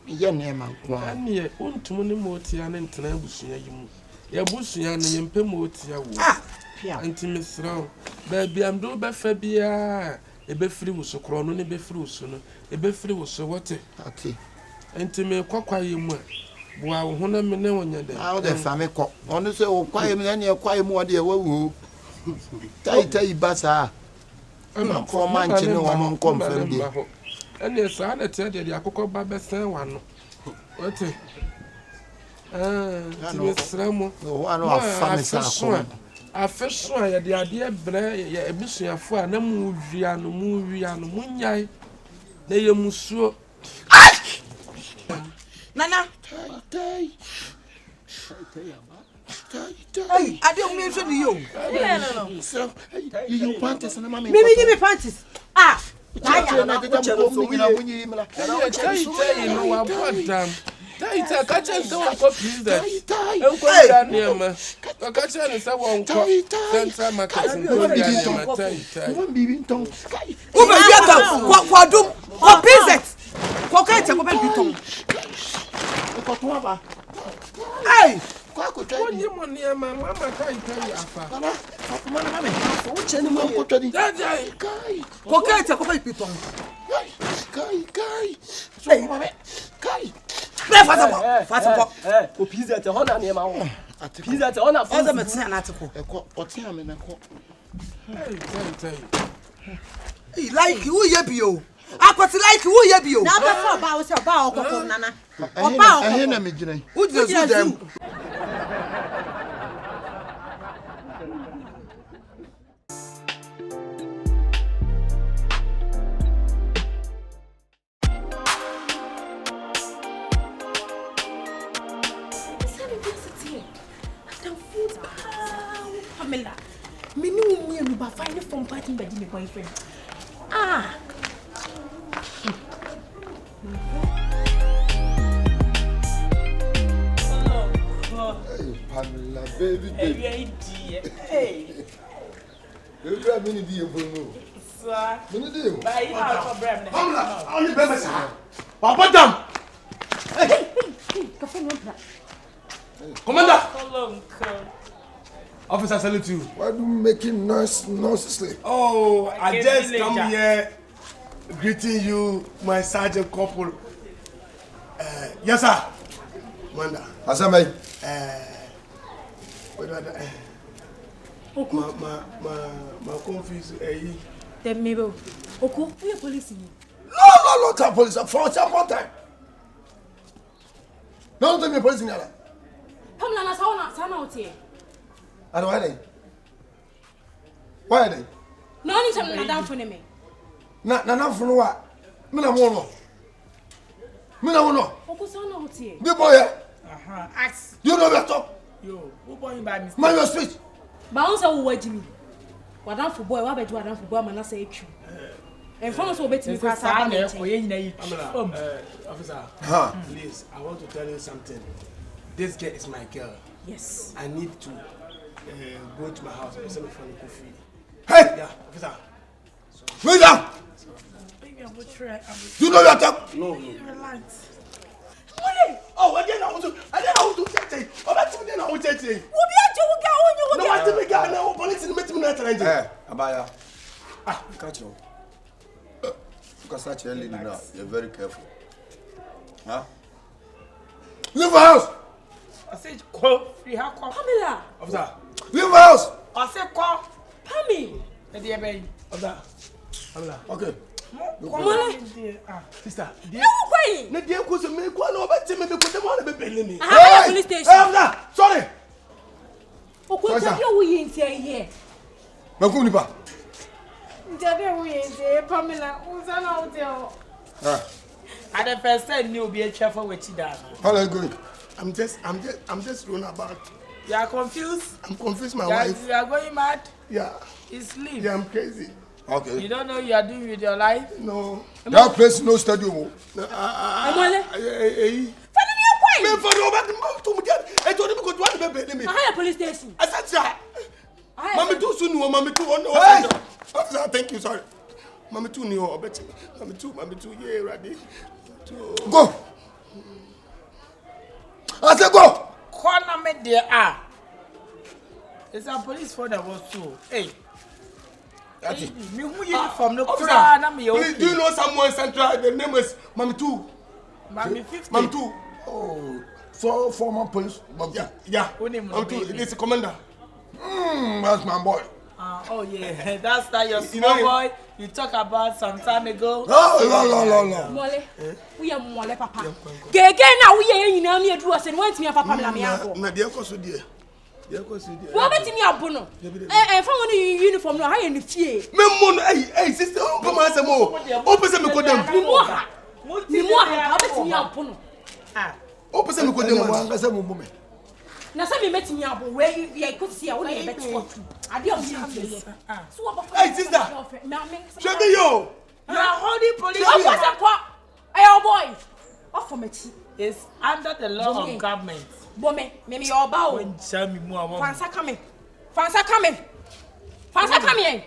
ye na ma kwa ani ontum ne motia ne ntena busua yimu ya busua ne yempe motia wo anti misra ba bia mdo be fa bia e be firi wo so kro no ne be firi wo so no e be firi wo so wote ati anti me kwakwa yimu boa wo hona me ne wonya de ah o de fa me ko onu se o kwa yimu ne kwa yimu o de wawu tai basa ama for manche ne wo mon confirm de ene sa na te de akoko ba besen wa no ote timisramo no ano afa me sa ko afeso ya de ade bre ya ebusuafo a na mu wia no munyai na ye musuo nana Hey, I don't mean to you. You panties and mammy. Maybe give me panties. Ah. Hey! What you want near my mama? Kai. Like you, Yeboah. I got like who Yeboah. Now before about your bow, Nana. I hear them. Who does them? Pamela, me know me and find a phone party by my boyfriend. Ah. Hey, Pamela, baby. Hey. You got many deal for you. Sir. Many deal. Pamela, only baby, sir. Papa Dam. Hey, Commander. Officer, salute you. Why do you making noise sleep? Oh, I just come here greeting you, my sergeant couple. Yes, sir. Commander. Asame. What do I my confused. Then maybe. Oku, who are police? No, tell police. For time. No, tell me police in there. Pamela, na sauna out here. And why they? Why they? No need to down for me. Na for what? Me na mo no. Oku sauna out here. The boy. Ask. You know that talk. Yo, who boy by mistake? Mind your speech. Bounce a wo Jimmy. Wadan for boy, wa betu wadan for boy, man na say etwu. And from us we bet me kwa sa na Officer. Please, I want to tell you something. This girl is my girl. Yes. I need to go to my house and send me for coffee. Hey! Yeah, officer. Wait down! Baby, I will try. You know your talk? No. Relax. Oh, I didn't know to say. Oh, that's what I want to say. No, I didn't get no police in the meeting. Hey, Abaya. Catch you. Because such a lady now, you're very careful. Huh? Leave the house! I said, call free. How come? Pamela. Officer. Leave the house! I said, call. Pammy. Officer. Pamela. Okay. Come on. Sister. No way. No, dear, because me go no better me because they want to be paying me. Hey, police station. Officer, sorry. Oku, tell you we in here. Makum nipa. Jade we in Pamela. Uzana out there. At the first time, you be a chef for what you done. How are you going? I'm just running about. You are confused? I'm confused, my wife. You are going mad? Yeah. It's sleep. Yeah, I'm crazy. Okay. You don't know what you are doing with your life? No. That place no stadium. Police station. Mami too soon, Mami too. Hey! Officer, thank you, sorry. Mami too new, Mami too, yeah, ready. Go! I said go! Corner me there. It's a police for the was too. Hey. Me who uniform no cry na me okay. Please, do you know someone central? The name is Mami too. Mami 50. Mami too. Oh, former police. Yeah. Mami too. It's a commander. That's my boy. Oh yeah, that's that your small boy you talk about some time ago. No. Mole, we are mole papa. Gege na we are nyina me adu ase went me papa me me anko. Na dey koso dey. Wo beti me abono. Fa won uniform no ha ye ne fie. Me mo no hey sister, come on say mo. O pese me ko dem. Ni mo ha beti me abono. O pese me ko dem. Mo anga say mo bo me. Na say me metimi abo we ye ko see a wo na bet what. Ade o see here. So what? Hey sister. Show me yo. You are holding police. What was a pop? Hey boy. What for me? It's under the law of government. Bome, me your bow. When tell me more. Fansa coming. Fansa coming. Fansa coming.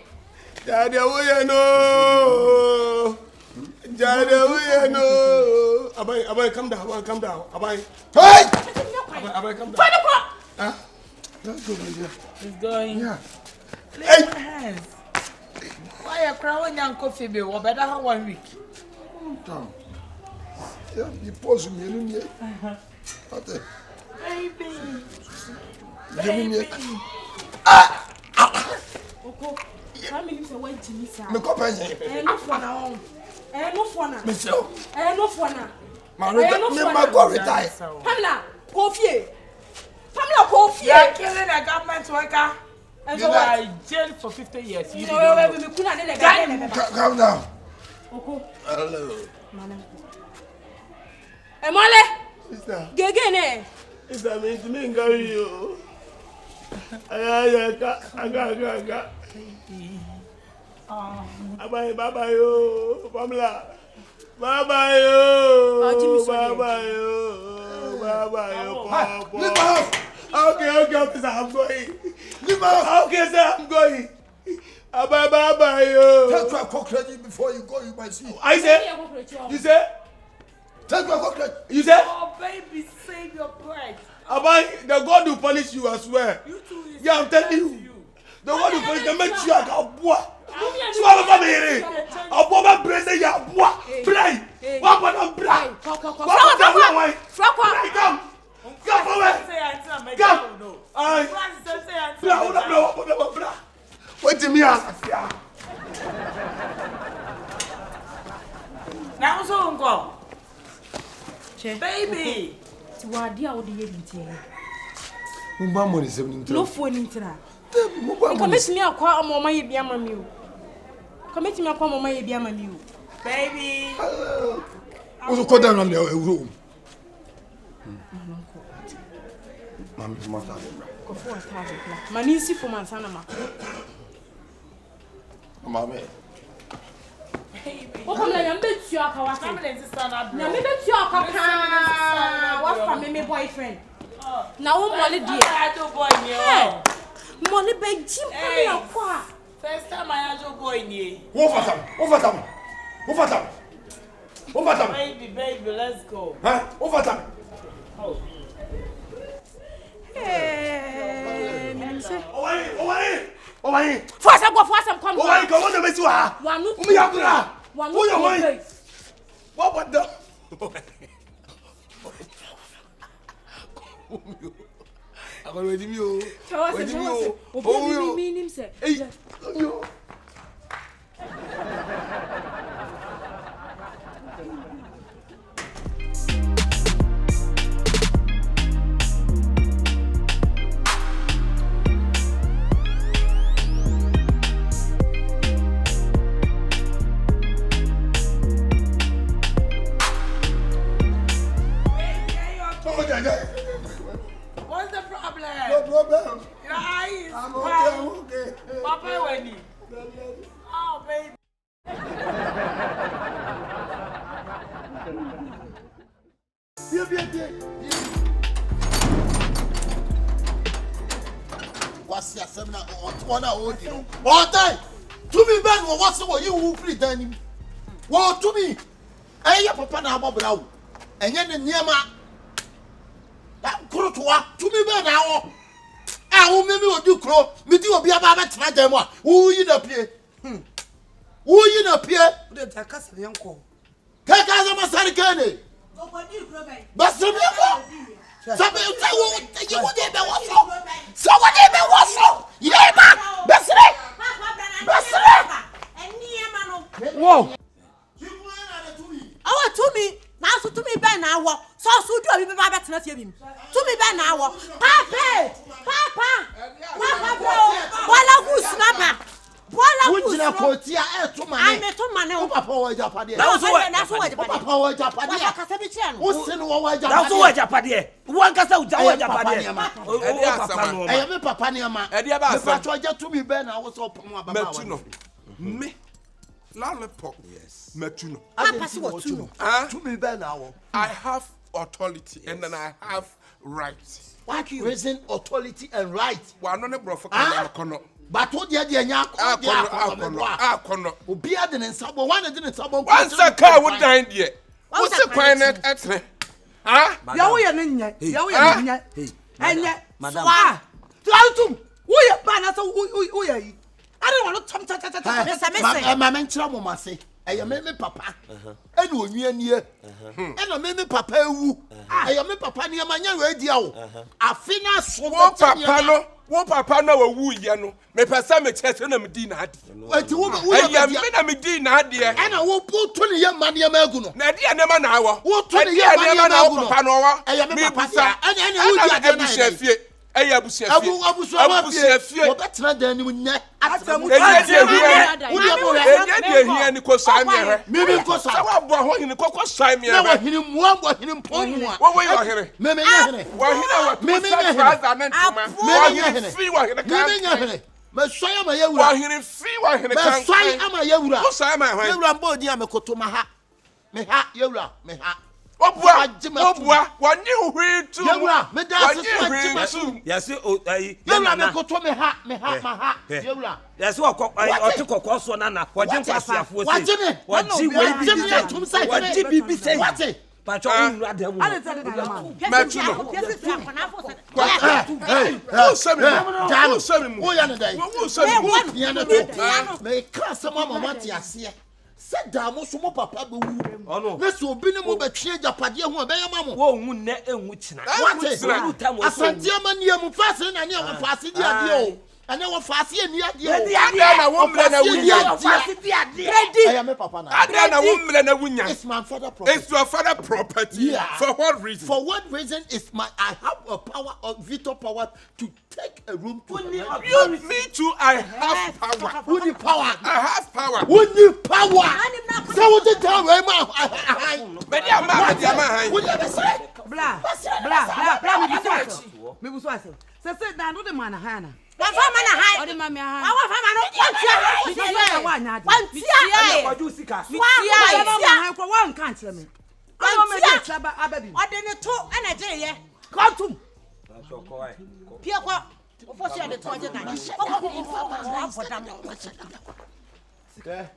Daddy, we no. Daddy, we no. Abai, calm down. Abai. Hey! Abai, calm down. Huh? Let's go, my dear. It's going. Yeah. Hey! My hands. Why you crying young coffee be? What better how 1 week? Come. Yeah, you pause me, you know. Baby. Baby. Oko. Come in say wait to me sir. Me copy. No for now. No for now. Me say. No for now. Me go retire. Pamela, coffee. Pamela, coffee. You are killing a government worker. And you are in jail for 50 years. You calm down. Oko. Hello. Emole. Sister. Gege ne. Sister, me carry you. Aga. Bye yo, Pamela. Bye yo. Papa. Leave my house. Okay, officer, I'm going. Leave my house. Okay, sir, I'm going. Bye yo. Take your cockroach before you go, you might see. I say. You say. Take your cockroach. You say. Oh, baby, save your pride. Abai, the God will punish you, I swear. You too. Yeah, I'm telling you. The God will punish you. Make sure I can boy. Swallow for me here. A woman brazen ya boy. Play. What about them play? What about them? Come. Come away. Come. Aye. Wait till me ask. Now so uncle. Baby. Wadi a wodi ye bintie. Mumba money 17. No phone intira. Mumba money. Commit me akwa amoma ye bia mami o. Commit me akwa amoma ye bia mami o. Baby. Oso ko down on the room. Mami mata. Ko fo ata bla. Mani si fo mansa na ma. Mami. O kom na yambe tu aka wa fa. Na me be tu aka ka. Wa fa me boyfriend. Na wo money die. I do boy ni. Money be jim pa me akwa. First time I do boy ni. Wo fatam. Baby, let's go. Huh? Wo fatam. Oh. Hey, mense. Owai. Force come. Owai, come on the best wa. Wanu. Umi yakura. Wanu. Wo your mind. What about the? Agora wedi mi o. Wedi mi o. O mi nim se. Ei. Yo. What's the problem? No problem. Your eyes. I'm okay. Papa, when you. Oh, baby. What's your seminar? What time? To me, Ben, what's the way you free dining? What to me? Hey, papa, now, Bob, and yet the near my. To me, Ben, now. I will maybe do crow. Me do be about that. Who you up here? Who you up here? The Castle Yanko. Take us a Masaricane. But some you would never was so. So whatever was so. Yeah, that's right. That's right. Whoa. Oh, to me. Now, so to me, Ben, now, so do you remember that? To me, Ben, now, Papa, bro, while I was snapper. Wujina kotia to mane. I met to mane. Papa wa japade. That's what. Papa wa japade. Usin wa japade. That's what japade. One kasa uja japade. Eh me papa ne ma. E dia ba asem. Me pato to me be na wo so pomo ababa. Metuno. Me. Lollipop. Yes. Metuno. Papa si what to no. To me be na wo. I have authority and then I have rights. What reason authority and right? Wa no ne brofo kan kono. But what dia nya akono. Obi ade ne nsabo, wan ade ne nsabo. Wan sa ka wo dan de. Wo se kwan na etre. Ah? Ya wo ye no nya. Ya wo ye no nya. Enya. Madam. Tuantum. Wo ye ba na so wo ye yi. Ade wo no tom mese. Mama nchira mo mase. Eye me papa. Ene onwie nie. Ene me papa ewu. Eye me papa ne ma nya we dia wo. Afi na so wo papa no. Wo papa na wa wu ye no. Me pesa me chese na me di na ade. Ati wo ya me na me di na ade. Ena wo to ne ye ma ne ma agu no. Na dia ne ma na wo. Wo to ne ye ma ne ma agu no. Papa no wo. Eye me papa. Ene wo dia de na fie. Eye abusia fie. Abusia fie. Wo betena dan ni nya. Atamu. Eye hia ni ko sai me he. Me ko sai. Wa bo ho hini ko sai me he. Na wa hini muwa bo hini mpon mu a. Wo wa hini. Me nya hini. Wa hini wa. Me nya hini. Wa hini fi wa hini kan. Me nya hini. Me soya ma yewura. Wa hini fi wa hini kan. Me soya ama yewura. Wo sai ma hwan. Yewura mbo di amekoto ma ha. Me ha yewura, me ha. Obua, one new way to Yewura, me da so. Yes, yewura me koto me ha, ma ha. Yewura. Yes, o kokko so na waje kwasiafo se. Waje we atum sai. Waje bibi sei. Waje. Pacho unru ademu. Metuno. Wo ya ne dai. Wo ya ne to. Me ka se mama mate ase. Se da mo so mo papa be wu. Me so obi ne mo be twe japade ho be yama mo. Wo hu ne enwu kina. Asante amania mu fase na ne wo fase di ade o. Ane wo fase ani ade o. Ade na wo mre na wunya. Fase di ade. I am a papa na. Ade na wo mre na wunya. It's my father property. It's your father property. Yeah. For what reason? For what reason is I have a power of veto power to take a room to me too, I have power. Who need power? I have power. Who need power? So what the time man? But ya man, what you say? Blah. Me buso ase. Se na do de man hana. Wa fa man ha. O de man me ha. Wa fa man no. Tia wa nya de. Tia. Wa ju sika. Tia. Man ko wa nka ntre me. Wa me de traba ababi. O de ne to na je ye. Kontum. Pie kwa. O fo se de to je na. O ko ko fa dam.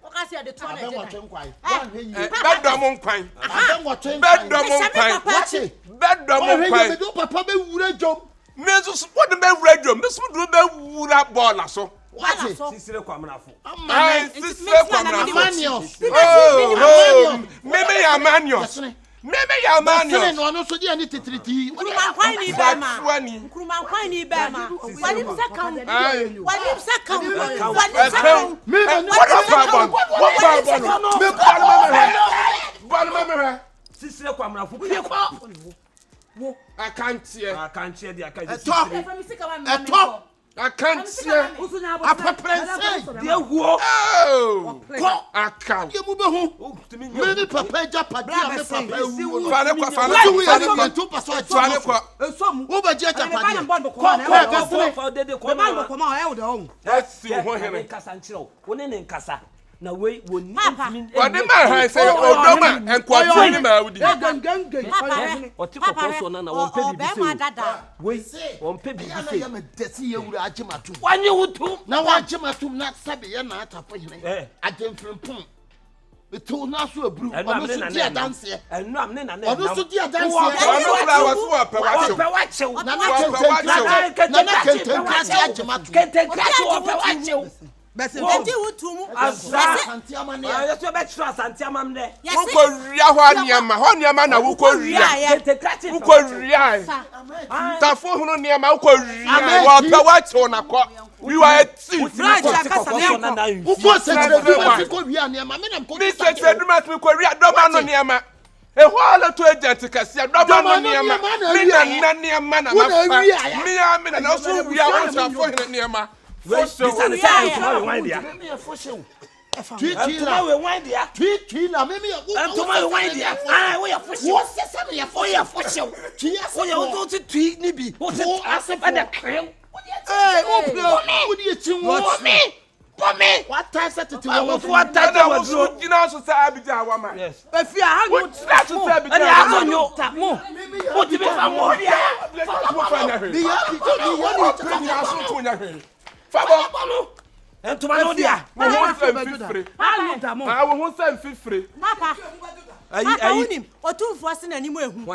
O ka se de to na je na. Bedom nkwan. Me do papa be wura jom. Me so what be wura jom. Me so do be wura ball so. What? Sisire kwamanafo. Sisire kwamanafo. Oh, maybe ya manyo. Maybe ya manyo. No no so dia ni titriti. Nkruma kwan ni be ma. Nkruma kwan ni be ma. Wali msaka. Wali msaka. Me what Sisire kwamanafo. Pie kwa. Wo I can't hear. They can't. Top. I can't hear. Apa prense. Dia wo. Oh. I can't. You move home. Me papa japade me papa wu. Fale kwa. Fale kwa. Wo ba je japade. That's you ho here. Nkasa nchiro. Woni ne nkasa. Na we woni ntimi. Wodi ma han say odoma enkwatu ni ma wudi. Oti kokoso na won pe bibi se. We won pe bibi se. Ya me desi ye wura agematum. Wanye wutum. Na wa agematum na sabe ye na atafo hene. Agemfrempum. Beto na so abru. Ono so dia dance. Enu amne na na. Ono so dia dance. Ono kula wasu wachew. Na na kente agematum. Kente krachi wachew. Bese enti wutum. Asante amane. Yeso be tro asante amamde. Wo ko ria ho niam na wo ko ria. Kente krachi. Wo ko ria. Tafo hunu niam wo ko ria. Wo pe wachew na ko. We were thief. Who was it? Ko ria niam. Me na ko. Me say tredumat me ko ria do ma no niam. E ho to agent kasi do ma no niam. Me na niam na ma fa. Me na so ria wo tafo hunu niam. This is the time tomorrow wine there. Tomorrow wine there. Twina mimi tomorrow wine there. Ah, we are for sure. What's the same ya for ya for sure. We are going to tweet ni bi. What the cream? Hey, what do you think? Pommy. What time set it to what time was you know so say Abidjan Awurama. Yes. If you are what that to say Abidjan. And I don't know tap mo. What you be for more dia? Fabo. And to my no dia. We won some free. I won some free. Papa. Ayi otumfo se na nimu ehu.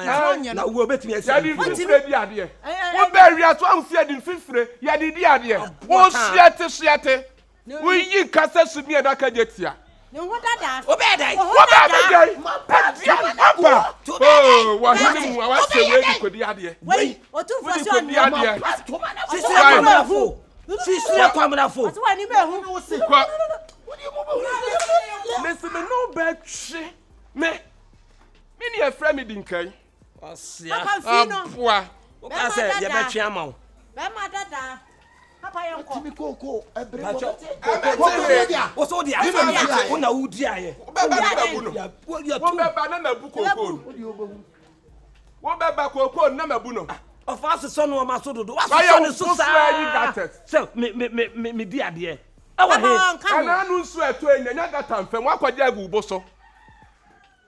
Na wo betimi esi. Ya di free di ade. Wo be wi aso am se di free. Ya di ade. Wo siate. We yi kasa su mi da ka jetia. No what that? Obedai. Papa. Oh, wa hini mu wa se we di kodi ade. Wait, otumfo se on di ade. Sisi kwamrafo. Ati wa ni be hu no se. Listen, me no be twe. Me ni e frɛ me dinkai. Osia. Aboa. O ka se ye be twe ama wo. Be ma dada. Papa yenko. Timi koko ebre. O so dia. O na udi aye. Wo be ba na bu koko. Wo be ba koko na mabu no. Of us son no ma so dodo. Wa so ne so sa. So me di ade. Awa he. Ana nu nsu eto enya gata mfem akwaje agu bo so.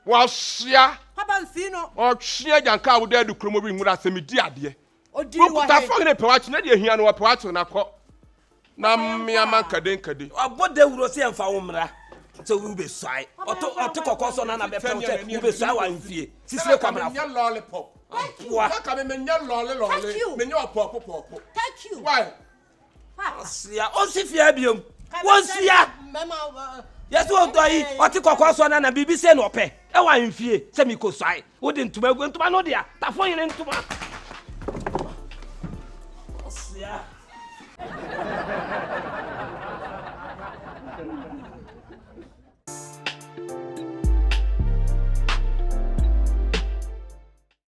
Wa hia. Papa mfi no. O hia janka wo da du kromo bi nwura se me di ade. Odi wa he. Wo ta fo ne pe wa chi na de hia no wa pe wa chi na ko. Na mmia man kade. Abode wuro se emfa wo mra. So we be sai. Oto kokko so na be pe wo we be sai wa mfie. Sisire kwamra. Nya lollipop. What can me nya lolly. Me nya pop. Thank you. Why? Osia, o si fie biom. Wonsia. Yes, won do yi. Oti kokko so na bibi se no pe. E wa mfie se mi ko sai. Wo de ntuma no dia. Ta fo yin ntuma. Osia.